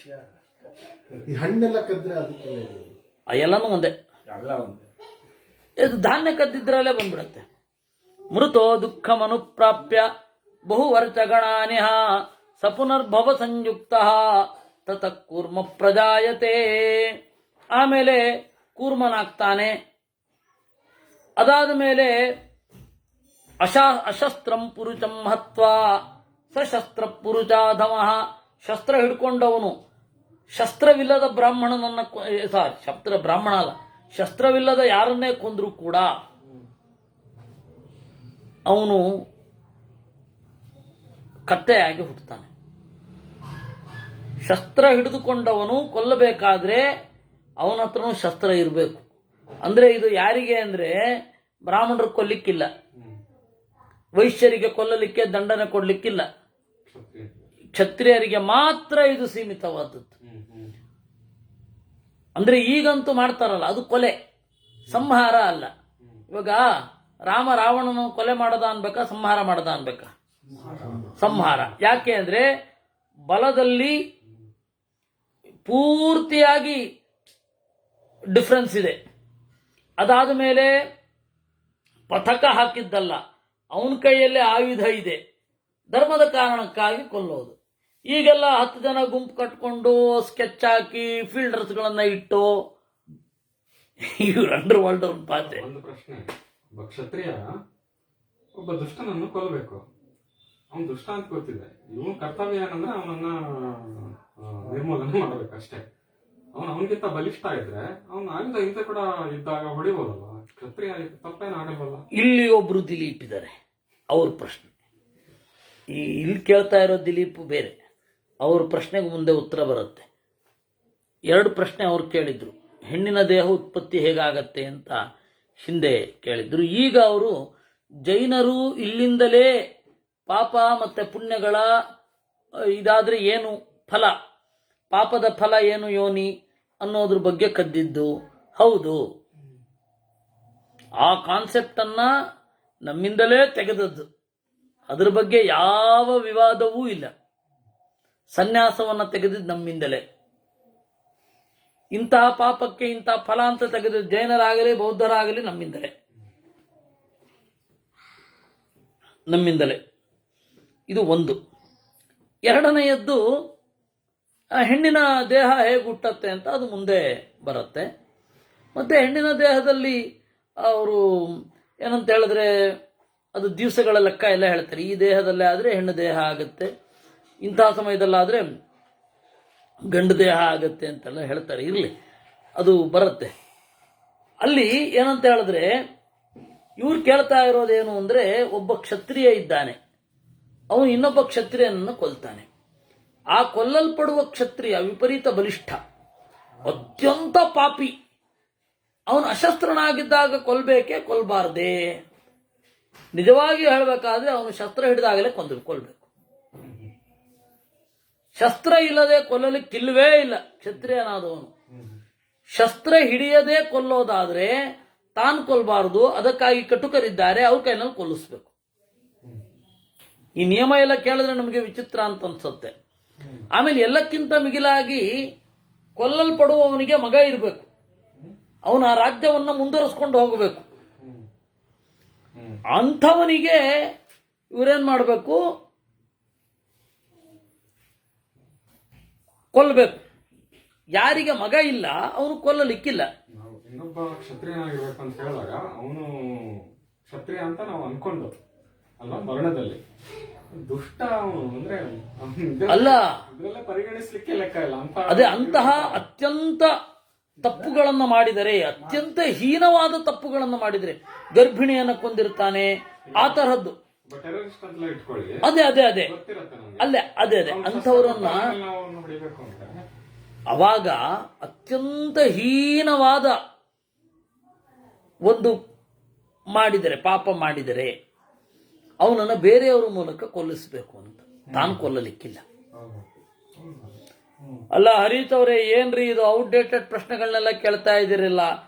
ಎಲ್ಲನೂ ಒಂದೇ, ಇದು ಧಾನ್ಯ ಕದ್ದಿದ್ರಲ್ಲೇ ಬಂದ್ಬಿಡತ್ತೆ. ಮೃತೋ ದುಃಖಮನುಪ್ರಾಪ್ಯ ಬಹುವರ್ಚಗಣಾನಿಹ ಸ ಪುನರ್ಭವ ಸಂಯುಕ್ತ ತತಃ ಕೂರ್ಮ ಪ್ರಜಾಯತೆ. ಆಮೇಲೆ ಕೂರ್ಮನಾಗ್ತಾನೆ. ಅದಾದ ಮೇಲೆ ಅಶಸ್ತ್ರಂ ಪುರುಷಂ ಹತ್ವಾ ಸಶಸ್ತ್ರ ಪುರುಷಾಧಮಃ. ಶಸ್ತ್ರ ಹಿಡ್ಕೊಂಡವನು ಶಸ್ತ್ರವಿಲ್ಲದ ಬ್ರಾಹ್ಮಣನನ್ನ ಬ್ರಾಹ್ಮಣ ಅಲ್ಲ, ಶಸ್ತ್ರವಿಲ್ಲದ ಯಾರನ್ನೇ ಕೊಂದರೂ ಕೂಡ ಅವನು ಕತ್ತೆಯಾಗಿ ಹುಟ್ಟುತ್ತಾನೆ. ಶಸ್ತ್ರ ಹಿಡಿದುಕೊಂಡವನು ಕೊಲ್ಲಬೇಕಾದ್ರೆ ಅವನ ಹತ್ರನೂ ಶಸ್ತ್ರ ಇರಬೇಕು. ಅಂದ್ರೆ ಇದು ಯಾರಿಗೆ ಅಂದ್ರೆ ಬ್ರಾಹ್ಮಣರು ಕೊಲ್ಲಿಕ್ಕಿಲ್ಲ, ವೈಶ್ಯರಿಗೆ ಕೊಲ್ಲಲಿಕ್ಕೆ ದಂಡನೆ ಕೊಡ್ಲಿಕ್ಕಿಲ್ಲ, ಕ್ಷತ್ರಿಯರಿಗೆ ಮಾತ್ರ ಇದು ಸೀಮಿತವಾದದ್ದು. ಅಂದ್ರೆ ಈಗಂತೂ ಮಾಡ್ತಾರಲ್ಲ, ಅದು ಕೊಲೆ, ಸಂಹಾರ ಅಲ್ಲ. ಇವಾಗ ರಾಮ ರಾವಣನು ಕೊಲೆ ಮಾಡದ ಅನ್ಬೇಕಾ, ಸಂಹಾರ ಮಾಡದ ಅನ್ಬೇಕಾ? ಸಂಹಾರ. ಯಾಕೆ ಅಂದ್ರೆ ಬಲದಲ್ಲಿ ಪೂರ್ತಿಯಾಗಿ ಡಿಫರೆನ್ಸ್ ಇದೆ. ಅದಾದ ಮೇಲೆ ಪಥಕ ಹಾಕಿದ್ದಲ್ಲ, ಅವನ ಕೈಯಲ್ಲೇ ಆಯುಧ ಇದೆ, ಧರ್ಮದ ಕಾರಣಕ್ಕಾಗಿ ಕೊಲ್ಲೋದು. ಈಗೆಲ್ಲ 10 ಜನ ಗುಂಪು ಕಟ್ಕೊಂಡು ಸ್ಕೆಚ್ ಹಾಕಿ ಫೀಲ್ಡರ್ಸ್ಗಳನ್ನ ಇಟ್ಟು ಇವ್ರು ಅಂಡರ್ ವರ್ಲ್ಡ್ ಅವ್ರ ಪಾತ್ರೆ. ಒಂದು ಪ್ರಶ್ನೆ, ಒಬ್ಬ ಕ್ಷತ್ರಿಯ ಒಬ್ಬ ದುಷ್ಟನನ್ನು ಕೊಲ್ಲಬೇಕು. ಅವನು ದುಷ್ಟ ಅಂತ ಗೊತ್ತಿದೆ, ಇವನ್ ಕರ್ತವ್ಯ ಏನಂದ್ರೆ ಅವನನ್ನ ನಿರ್ಮೂಲನೆ ಮಾಡ್ಬೇಕಷ್ಟೇ. ಅವನಿಗಿಂತ ಬಲಿಷ್ಠ ಇದ್ರೆ ಅವನು ಆಯುಧ ಹಿಂದೆ ಕೂಡ ಇದ್ದಾಗ ಹೊಡಿಬೋದಲ್ಲ, ಕ್ಷತ್ರಿಯ ತಪ್ಪೇನು ಆಗಲ್ವಲ್ಲ. ಇಲ್ಲಿ ಒಬ್ರು ದಿಲೀಪ್ ಇದ್ದಾರೆ, ಅವ್ರ ಪ್ರಶ್ನೆ ಇಲ್ಲಿ ಕೇಳ್ತಾ ಇರೋ ದಿಲೀಪ್ ಬೇರೆ, ಅವ್ರ ಪ್ರಶ್ನೆಗೆ ಮುಂದೆ ಉತ್ತರ ಬರುತ್ತೆ. 2 ಪ್ರಶ್ನೆ ಅವ್ರು ಕೇಳಿದ್ರು. ಹೆಣ್ಣಿನ ದೇಹ ಉತ್ಪತ್ತಿ ಹೇಗಾಗತ್ತೆ ಅಂತ ಹಿಂದೆ ಕೇಳಿದ್ರು. ಈಗ ಅವರು ಜೈನರು ಇಲ್ಲಿಂದಲೇ ಪಾಪ ಮತ್ತೆ ಪುಣ್ಯಗಳ ಇದಾದ್ರೆ ಏನು ಫಲ, ಪಾಪದ ಫಲ ಏನು ಯೋನಿ ಅನ್ನೋದ್ರ ಬಗ್ಗೆ ಕದ್ದಿದ್ದು. ಹೌದು, ಆ ಕಾನ್ಸೆಪ್ಟ್ ಅನ್ನ ನಮ್ಮಿಂದಲೇ ತೆಗೆದದ್ದು, ಅದ್ರ ಬಗ್ಗೆ ಯಾವ ವಿವಾದವೂ ಇಲ್ಲ. ಸನ್ಯಾಸವನ್ನ ತೆಗೆದಿದ್ದು ನಮ್ಮಿಂದಲೇ. ಇಂತಹ ಪಾಪಕ್ಕೆ ಇಂತಹ ಫಲ ಅಂತ ತೆಗೆದಿದ್ದು ಜೈನರಾಗಲಿ ಬೌದ್ಧರಾಗಲಿ ನಮ್ಮಿಂದಲೇ. ಇದು ಒಂದು. ಎರಡನೆಯದ್ದು, ಹೆಣ್ಣಿನ ದೇಹ ಹೇಗೆ ಹುಟ್ಟತ್ತೆ ಅಂತ ಅದು ಮುಂದೆ ಬರುತ್ತೆ. ಮತ್ತೆ ಹೆಣ್ಣಿನ ದೇಹದಲ್ಲಿ ಅವರು ಏನಂತ ಹೇಳಿದ್ರೆ ಅದು ದಿವಸಗಳ ಲೆಕ್ಕ ಎಲ್ಲ ಹೇಳ್ತಾರೆ. ಈ ದೇಹದಲ್ಲೇ ಆದರೆ ಹೆಣ್ಣು ದೇಹ ಆಗುತ್ತೆ, ಇಂತಹ ಸಮಯದಲ್ಲಾದರೆ ಗಂಡು ದೇಹ ಆಗುತ್ತೆ ಅಂತೆಲ್ಲ ಹೇಳ್ತಾರೆ. ಇರಲಿ, ಅದು ಬರುತ್ತೆ. ಅಲ್ಲಿ ಏನಂತ ಹೇಳಿದ್ರೆ, ಇವ್ರು ಕೇಳ್ತಾ ಇರೋದೇನು ಅಂದರೆ, ಒಬ್ಬ ಕ್ಷತ್ರಿಯ ಇದ್ದಾನೆ, ಅವನು ಇನ್ನೊಬ್ಬ ಕ್ಷತ್ರಿಯನನ್ನು ಕೊಲ್ತಾನೆ. ಆ ಕೊಲ್ಲಲ್ಪಡುವ ಕ್ಷತ್ರಿಯ ವಿಪರೀತ ಬಲಿಷ್ಠ, ಅತ್ಯಂತ ಪಾಪಿ. ಅವನು ಅಶಸ್ತ್ರನಾಗಿದ್ದಾಗ ಕೊಲ್ಬೇಕೆ, ಕೊಲ್ಬಾರ್ದೇ? ನಿಜವಾಗಿ ಹೇಳಬೇಕಾದ್ರೆ ಅವನು ಶಸ್ತ್ರ ಹಿಡಿದಾಗಲೇ ಕೊಲ್ಬೇಕು. ಶಸ್ತ್ರ ಇಲ್ಲದೆ ಕೊಲ್ಲಲಿಕ್ಕಿಲ್ವೇ ಇಲ್ಲ ಕ್ಷತ್ರಿಯನಾದವನು. ಶಸ್ತ್ರ ಹಿಡಿಯದೆ ಕೊಲ್ಲೋದಾದ್ರೆ ತಾನು ಕೊಲ್ಬಾರದು, ಅದಕ್ಕಾಗಿ ಕಟುಕರಿದ್ದಾರೆ, ಅವ್ರ ಕೈನಲ್ಲಿ ಕೊಲ್ಲಿಸ್ಬೇಕು. ಈ ನಿಯಮ ಎಲ್ಲ ಕೇಳಿದ್ರೆ ನಮಗೆ ವಿಚಿತ್ರ ಅಂತ ಅನ್ಸುತ್ತೆ. ಆಮೇಲೆ ಎಲ್ಲಕ್ಕಿಂತ ಮಿಗಿಲಾಗಿ ಕೊಲ್ಲಲ್ಪಡುವವನಿಗೆ ಮಗ ಇರಬೇಕು, ಅವನು ಆ ರಾಜ್ಯವನ್ನು ಮುಂದುವರಿಸ್ಕೊಂಡು ಹೋಗಬೇಕು. ಅಂಥವನಿಗೆ ಇವರೇನ್ ಮಾಡಬೇಕು, ಕೊಲ್ಲಬೇಕು. ಯಾರಿಗೆ ಮಗ ಇಲ್ಲ ಅವನು ಕೊಲ್ಲಲಿಕ್ಕಿಲ್ಲ. ಇನ್ನೊಬ್ಬ ಕ್ಷತ್ರಿಯನಾಗಿರ್ಬೇಕು ಅಂತ ಹೇಳಿದಾಗ ಅವನು ಕ್ಷತ್ರಿಯ ಅಂತ ನಾವು ಅನ್ಕೊಂಡು ಅಲ್ಲ, ಮರಣದಲ್ಲಿ ದುಷ್ಟ ಅವನು ಅಂದ್ರೆ ಅಲ್ಲ, ಪರಿಗಣಿಸ್ಲಿಕ್ಕೆ ಲೆಕ್ಕ ಇಲ್ಲ ಅಂತ. ಅದೇ ಅಂತಹ ಅತ್ಯಂತ ತಪ್ಪುಗಳನ್ನು ಮಾಡಿದರೆ, ಅತ್ಯಂತ ಹೀನವಾದ ತಪ್ಪುಗಳನ್ನು ಮಾಡಿದರೆ, ಗರ್ಭಿಣಿಯನ್ನು ಕೊಂದಿರ್ತಾನೆ, ಆ ತರಹದ್ದು. ಅದೇ ಅದೇ ಅದೇ ಅಲ್ಲೇ ಅದೇ ಅದೇ ಅಂಥವರನ್ನ ಅವಾಗ ಅತ್ಯಂತ ಹೀನವಾದ ಒಂದು ಮಾಡಿದರೆ, ಪಾಪ ಮಾಡಿದರೆ ಅವನನ್ನು ಬೇರೆಯವರ ಮೂಲಕ ಕೊಲ್ಲಿಸಬೇಕು ಅಂತ, ತಾನು ಕೊಲ್ಲಲಿಕ್ಕಿಲ್ಲ. ಅಲ್ಲ ಹರೀಶ್ ಅವರೇ, ಏನ್ರಿ ಇದು ಔಟ್ಡೇಟೆಡ್ ಪ್ರಶ್ನೆಗಳನ್ನೆಲ್ಲ ಕೇಳ್ತಾ ಇದ್ದೀರಿಲ್ಲ.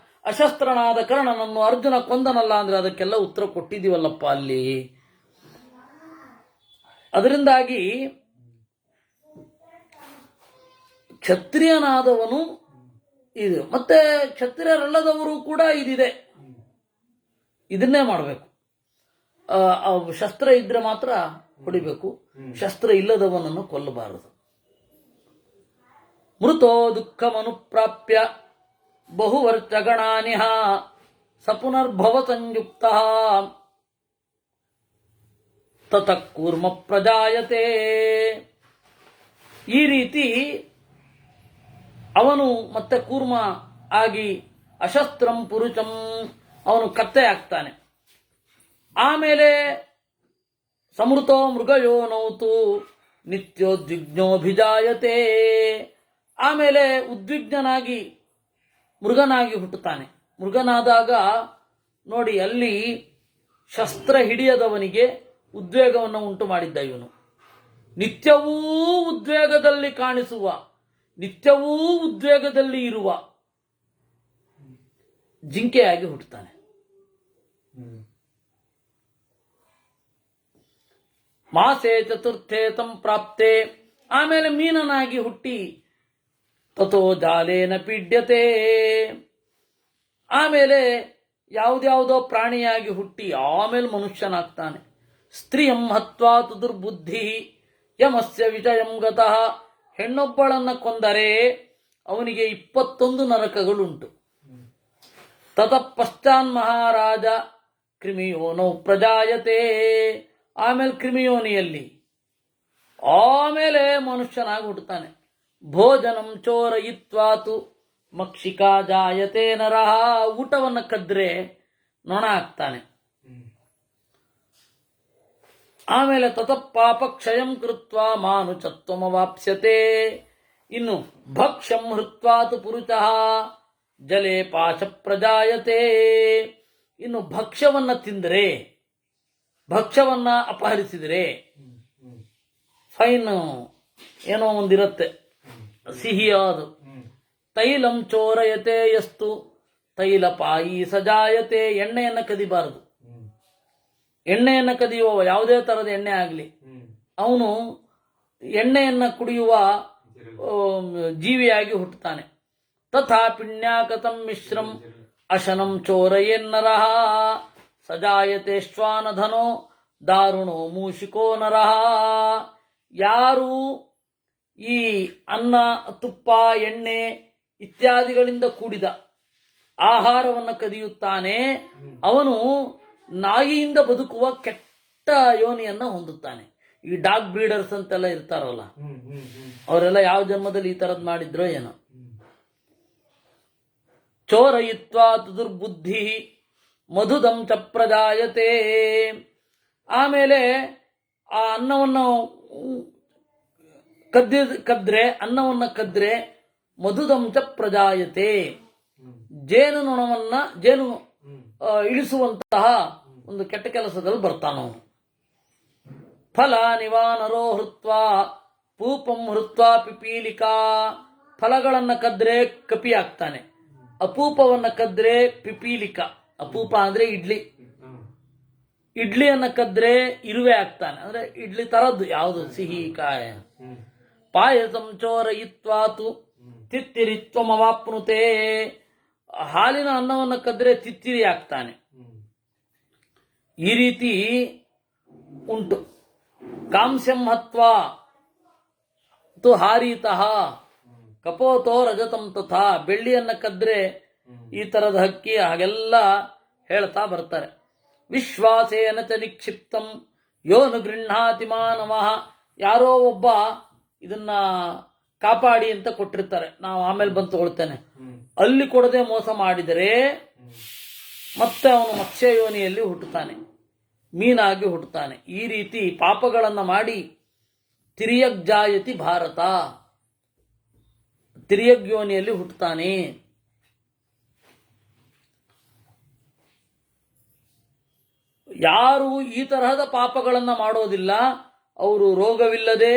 ಅಶಸ್ತ್ರನಾದ ಕರ್ಣನನ್ನು ಅರ್ಜುನ ಕೊಂದನಲ್ಲ ಅಂದ್ರೆ ಅದಕ್ಕೆಲ್ಲ ಉತ್ತರ ಕೊಟ್ಟಿದ್ದೀವಲ್ಲಪ್ಪ ಅಲ್ಲಿ. ಅದರಿಂದಾಗಿ ಕ್ಷತ್ರಿಯನಾದವನು ಇದು, ಮತ್ತೆ ಕ್ಷತ್ರಿಯರಲ್ಲದವರು ಕೂಡ ಇದಿದೆ, ಇದನ್ನೇ ಮಾಡಬೇಕು. ಶಸ್ತ್ರ ಇದ್ರೆ ಮಾತ್ರ ಹೊಡಿಬೇಕು, ಶಸ್ತ್ರ ಇಲ್ಲದವನನ್ನು ಕೊಲ್ಲಬಾರದು. ಮೃತೋ ದುಃಖಮನುಪ್ರಾಪ್ಯ ಬಹುವರ್ಷಗಣಾನಿಹ ಸ ಪುನರ್ಭವ ಸಂಯುಕ್ತ ತತಃ ಕೂರ್ಮ ಪ್ರಜಾಯತೆ. ಈ ರೀತಿ ಅವನು ಮತ್ತೆ ಕೂರ್ಮ ಆಗಿ ಅಶಸ್ತ್ರಂ ಪುರುಷಂ ಅವನು ಕತ್ತೆ ಆಗ್ತಾನೆ. ಆಮೇಲೆ ಸಮೃತೋ ಮೃಗಯೋನೌತು ನಿತ್ಯೋದ್ವಿಗ್ನೋಭಿಜಾಯತೆ. ಆಮೇಲೆ ಉದ್ವಿಗ್ನಾಗಿ ಮೃಗನಾಗಿ ಹುಟ್ಟುತ್ತಾನೆ. ಮೃಗನಾದಾಗ ನೋಡಿ, ಅಲ್ಲಿ ಶಸ್ತ್ರ ಹಿಡಿಯದವನಿಗೆ ಉದ್ವೇಗವನ್ನು ಉಂಟು ಮಾಡಿದ್ದ ಇವನು. ನಿತ್ಯವೂ ಉದ್ವೇಗದಲ್ಲಿ ಕಾಣಿಸುವ, ನಿತ್ಯವೂ ಉದ್ವೇಗದಲ್ಲಿ ಇರುವ ಜಿಂಕೆಯಾಗಿ ಹುಟ್ಟುತ್ತಾನೆ. ಮಾಸೆ ಚತುರ್ಥೇ ಸಂಪ್ರಾಪ್ತೆ, ಆಮೇಲೆ ಮೀನನಾಗಿ ಹುಟ್ಟಿ ತಥೋ ಜಾಲೇನ ಪೀಡ್ಯತೆ. ಆಮೇಲೆ ಯಾವುದ್ಯಾವುದೋ ಪ್ರಾಣಿಯಾಗಿ ಹುಟ್ಟಿ ಆಮೇಲೆ ಮನುಷ್ಯನಾಗ್ತಾನೆ. ಸ್ತ್ರೀಯಂ ಹತ್ವಾ ತು ದುರ್ಬುದ್ಧಿ ಯಮಸ್ಯ ವಿಜಯಂ ಗತಃ. ಹೆಣ್ಣೊಬ್ಬಳನ್ನ ಕೊಂದರೆ ಅವನಿಗೆ 21 ನರಕಗಳುಂಟು. ತತಃ ಪಶ್ಚಾನ್ ಮಹಾರಾಜ ಕ್ರಿಮಿಯೋನೌ ಪ್ರಜಾಯತೆ. ಆಮೇಲೆ ಕ್ರಿಮಿಯೋನಿಯಲ್ಲಿ ಆಮೇಲೆ ಮನುಷ್ಯನಾಗಿ ಹುಟ್ಟುತ್ತಾನೆ. ಭೋಜನಂ ಚೋರಯಿತ್ವಾತು ಮಕ್ಷಿಕಾ ಜಾಯತೆ ನರಹ. ಊಟವನ್ನು ಕದ್ರೆ ನೊಣ ಆಗ್ತಾನೆ. ಆಮೇಲೆ ತತಃ ಪಾಪ ಕ್ಷಯಂ ಕೃತ್ವಾ ಮಾನುಚತ್ವಮವಾಪ್ಸ್ಯತೆ. ಇನ್ನು ಭಕ್ಷ್ಯಂ ಹೃತ್ವಾತು ಪುರುಷಃ ಜಲೆ ಪಾಶ ಪ್ರಜಾಯತೆ. ಇನ್ನು ಭಕ್ಷ್ಯವನ್ನ ತಿಂದರೆ, ಭಕ್ಷ್ಯವನ್ನ ಅಪಹರಿಸಿದರೆ, ಫೈನ್ ಏನೋ ಒಂದಿರುತ್ತೆ ಸಿಹಿಯಾದು. ತೈಲಂ ಚೋರಯತೆ ಯಸ್ತು ತೈಲಪಾಯಿ ಸಜಾಯತೆ. ಎಣ್ಣೆಯನ್ನು ಕದಿಬಾರದು. ಎಣ್ಣೆಯನ್ನು ಕದಿಯುವ ಯಾವುದೇ ತರದ ಎಣ್ಣೆ ಆಗಲಿ, ಅವನು ಎಣ್ಣೆಯನ್ನು ಕುಡಿಯುವ ಜೀವಿಯಾಗಿ ಹುಟ್ಟುತ್ತಾನೆ. ತಥಾ ಪಿಣ್ಯಾಕತಂ ಮಿಶ್ರಂ ಅಶನಂ ಚೋರಯೇನ್ನರಹ ಸಜಾಯತೆ ಶ್ವಾನಧನೋ ದಾರುಣೋ ಮೂಷಿಕೋ ನರಹ. ಯಾರು ಈ ಅನ್ನ, ತುಪ್ಪ, ಎಣ್ಣೆ ಇತ್ಯಾದಿಗಳಿಂದ ಕೂಡಿದ ಆಹಾರವನ್ನು ಕದಿಯುತ್ತಾನೆ, ಅವನು ನಾಯಿಯಿಂದ ಬದುಕುವ ಕೆಟ್ಟ ಯೋನಿಯನ್ನ ಹೊಂದುತ್ತಾನೆ. ಈ ಡಾಗ್ ಬ್ರೀಡರ್ಸ್ ಅಂತೆಲ್ಲ ಇರ್ತಾರಲ್ಲ, ಅವರೆಲ್ಲ ಯಾವ ಜನ್ಮದಲ್ಲಿ ಈ ತರದ್ ಮಾಡಿದ್ರೋ ಏನೋ. ಚೋರಯಿತ್ವಾ ದುರ್ಬುದ್ಧಿ ಮಧುದಂ ಚ ಪ್ರಜಾಯತೆ. ಆಮೇಲೆ ಆ ಅನ್ನವನ್ನು ಅನ್ನವನ್ನ ಕದ್ರೆ ಮಧುದಂ ಚ ಪ್ರಜಾಯತೆ, ಜೇನು ಇಳಿಸುವಂತಹ ಒಂದು ಕೆಟ್ಟ ಕೆಲಸದಲ್ಲಿ ಬರ್ತಾನವನು. ಫಲ ನಿವಾನರೋ ಹೃತ್ವ ಪೂಪಂ ಹೃತ್ವ ಪಿಪೀಲಿಕಾ. ಫಲಗಳನ್ನ ಕದ್ರೆ ಕಪಿ ಆಗ್ತಾನೆ, ಅಪೂಪವನ್ನ ಕದ್ರೆ ಪಿಪೀಲಿಕ. ಅಪೂಪ ಅಂದ್ರೆ ಇಡ್ಲಿ, ಇಡ್ಲಿಯನ್ನ ಕದ್ರೆ ಇರುವೆ ಆಗ್ತಾನೆ, ಅಂದ್ರೆ ಇಡ್ಲಿ ತರದ್ದು ಯಾವುದು ಸಿಹಿ ಕಾಯ. ಪಾಯಸಂ ಚೋರಯಿತ್ವಾತು ತಿತ್ತಿರಿತ್ವಮವಾಪ್ನುತೆ. ಹಾಲಿನ ಅನ್ನವನ್ನು ಕದ್ರೆ ತಿತ್ತಿರಿ ಆಗ್ತಾನೆ. ಈ ರೀತಿ ಉಂಟು. ಕಾಂಸ್ಯಂ ಹತ್ವಾ ತು ಹಾರೀತಃ ಕಪೋತೋ ರಜತಂ ತಥಾ. ಬೆಳ್ಳಿಯನ್ನ ಕದ್ರೆ ಈ ತರದ ಹಕ್ಕಿ, ಹಾಗೆಲ್ಲ ಹೇಳ್ತಾ ಬರ್ತಾರೆ. ವಿಶ್ವಾಸೇನ ಚ ನಿಕ್ಷಿಪ್ತಂ ಯೋನು ಗೃಹಾತಿ ಮಾನವಃ. ಯಾರೋ ಒಬ್ಬ ಇದನ್ನ ಕಾಪಾಡಿ ಅಂತ ಕೊಟ್ಟಿರ್ತಾರೆ, ನಾವು ಆಮೇಲೆ ಬಂದು ತಗೊಳ್ತೇನೆ. ಅಲ್ಲಿ ಕೊಡದೆ ಮೋಸ ಮಾಡಿದರೆ ಮತ್ತೆ ಅವನು ಮತ್ಸ್ಯ ಯೋನಿಯಲ್ಲಿ ಹುಟ್ಟುತ್ತಾನೆ, ಮೀನಾಗಿ ಹುಟ್ಟುತ್ತಾನೆ. ಈ ರೀತಿ ಪಾಪಗಳನ್ನು ಮಾಡಿ ತಿರ್ಯಗ್ ಜಾಯತಿ ಭಾರತ, ತಿರ್ಯಗ್ ಯೋನಿಯಲ್ಲಿ ಹುಟ್ಟುತ್ತಾನೆ. ಯಾರು ಈ ತರಹದ ಪಾಪಗಳನ್ನು ಮಾಡೋದಿಲ್ಲ ಅವರು ರೋಗವಿಲ್ಲದೆ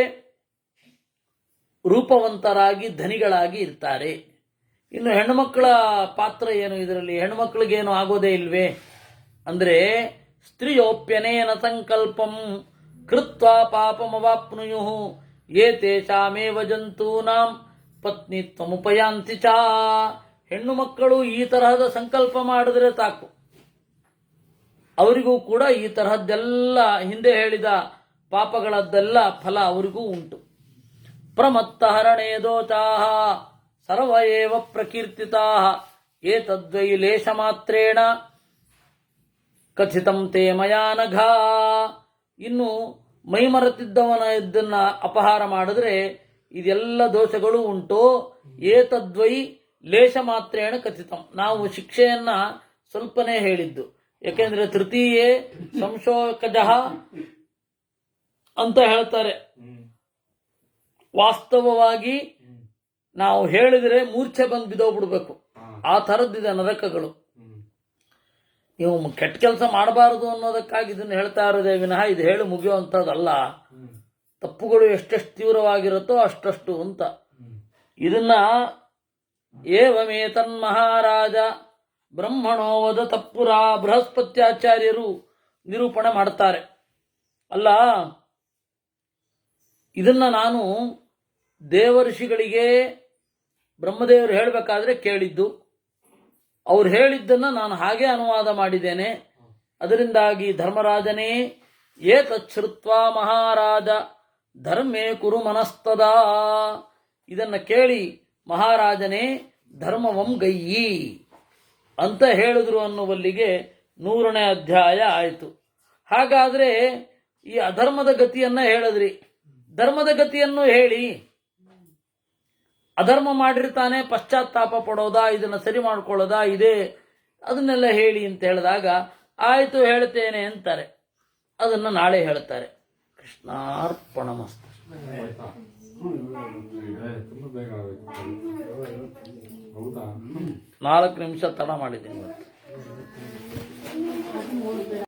ರೂಪವಂತರಾಗಿ ಧನಿಗಳಾಗಿ ಇರ್ತಾರೆ. ಇನ್ನು ಹೆಣ್ಣುಮಕ್ಕಳ ಪಾತ್ರ ಏನು ಇದರಲ್ಲಿ? ಹೆಣ್ಣುಮಕ್ಕಳಿಗೇನು ಆಗೋದೇ ಇಲ್ವೇ ಅಂದ್ರೆ, ಸ್ತ್ರೀಯೋಪ್ಯನೇನ ಸಂಕಲ್ಪಂ ಕೃತ್ವ ಪಾಪಮವಾಪ್ನುಯು ಏತೇಷಾಮೇವ ಜಂತೂನಾಂ ಪತ್ನಿತ್ವಮುಪಯಾಂತಿ ಚ. ಹೆಣ್ಣು ಮಕ್ಕಳು ಈ ತರಹದ ಸಂಕಲ್ಪ ಮಾಡಿದ್ರೆ ಸಾಕು, ಅವರಿಗೂ ಕೂಡ ಈ ತರಹದ್ದೆಲ್ಲ ಹಿಂದೆ ಹೇಳಿದ ಪಾಪಗಳದ್ದೆಲ್ಲ ಫಲ ಅವರಿಗೂ ಉಂಟು. ಪ್ರಮತ್ತ ಹರಣೇ ದೋಚಾಹ ಸರ್ವ ಏವ ಪ್ರಕೀರ್ತಿತಾಹ ಏತದ್ವೈ ಲೇಷ ಮಾತ್ರೇಣ ಕಥಿತಂ ತೇ ಮಯಾ ನಘ. ಇನ್ನು ಮೈಮರೆತಿದ್ದವನ ಇದನ್ನ ಅಪಹಾರ ಮಾಡಿದ್ರೆ ಇದೆಲ್ಲ ದೋಷಗಳು ಉಂಟು. ಏತದ್ವೈ ಲೇಷ ಮಾತ್ರೇಣ ಕಥಿತಂ. ನಾವು ಶಿಕ್ಷೆಯನ್ನ ಸ್ವಲ್ಪನೇ ಹೇಳಿದ್ದು, ಯಾಕೆಂದ್ರೆ ತೃತೀಯೇ ಸಂಶೋಕಜಃ ಅಂತ ಹೇಳ್ತಾರೆ. ವಾಸ್ತವವಾಗಿ ನಾವು ಹೇಳಿದ್ರೆ ಮೂರ್ಛೆ ಬಂದು ಬಿದ್ದೋಗ್ಬಿಡ್ಬೇಕು, ಆ ಥರದ್ದಿದೆ ನರಕಗಳು. ನೀವು ಕೆಟ್ಟ ಕೆಲಸ ಮಾಡಬಾರದು ಅನ್ನೋದಕ್ಕಾಗಿ ಇದನ್ನು ಹೇಳ್ತಾ ಇರೋದೇ ವಿನಃ ಇದು ಹೇಳಿ ಮುಗಿಯುವಂಥದ್ದಲ್ಲ. ತಪ್ಪುಗಳು ಎಷ್ಟೆಷ್ಟು ತೀವ್ರವಾಗಿರುತ್ತೋ ಅಷ್ಟಷ್ಟು ಅಂತ. ಇದನ್ನ ಏವಮೇತನ್ಮಹಾರಾಜ ಬ್ರಹ್ಮಣೋ ವದ ತಪ್ಪುರ ಬೃಹಸ್ಪತ್ಯಾಚಾರ್ಯರು ನಿರೂಪಣೆ ಮಾಡ್ತಾರೆ. ಅಲ್ಲ, ಇದನ್ನ ನಾನು ದೇವಋಷಿಗಳಿಗೆ ಬ್ರಹ್ಮದೇವರು ಹೇಳಬೇಕಾದ್ರೆ ಕೇಳಿದ್ದು, ಅವ್ರು ಹೇಳಿದ್ದನ್ನ ನಾನು ಹಾಗೆ ಅನುವಾದ ಮಾಡಿದ್ದೇನೆ. ಅದರಿಂದಾಗಿ ಧರ್ಮರಾಜನೇ ಏತಚ್ಛ್ರುತ್ವ ಮಹಾರಾಜ ಧರ್ಮೇ ಕುರು ಮನಸ್ತದಾ. ಇದನ್ನ ಕೇಳಿ ಮಹಾರಾಜನೇ ಧರ್ಮವಂ ಗಯ್ಯಿ ಅಂತ ಹೇಳಿದ್ರು ಅನ್ನುವಲ್ಲಿಗೆ 100ನೇ ಅಧ್ಯಾಯ ಆಯಿತು. ಹಾಗಾದ್ರೆ ಈ ಅಧರ್ಮದ ಗತಿಯನ್ನ ಹೇಳಿದ್ರಿ, ಧರ್ಮದ ಗತಿಯನ್ನು ಹೇಳಿ. ಅಧರ್ಮ ಮಾಡಿರ್ತಾನೆ, ಪಶ್ಚಾತ್ತಾಪ ಪಡೋದಾ, ಇದನ್ನ ಸರಿ ಮಾಡ್ಕೊಳ್ಳೋದಾ, ಇದೇ ಅದನ್ನೆಲ್ಲ ಹೇಳಿ ಅಂತ ಹೇಳಿದಾಗ ಆಯ್ತು ಹೇಳ್ತೇನೆ ಅಂತಾರೆ. ಅದನ್ನ ನಾಳೆ ಹೇಳ್ತಾರೆ. ಕೃಷ್ಣಾರ್ಪಣಮಸ್ತು. ತುಂಬಾ ಬೇಗ ಆಗೋಯ್ತು. ಹೌದಾ? 4 ನಿಮಿಷ ತಡ ಮಾಡಿದ್ದೀನಿ.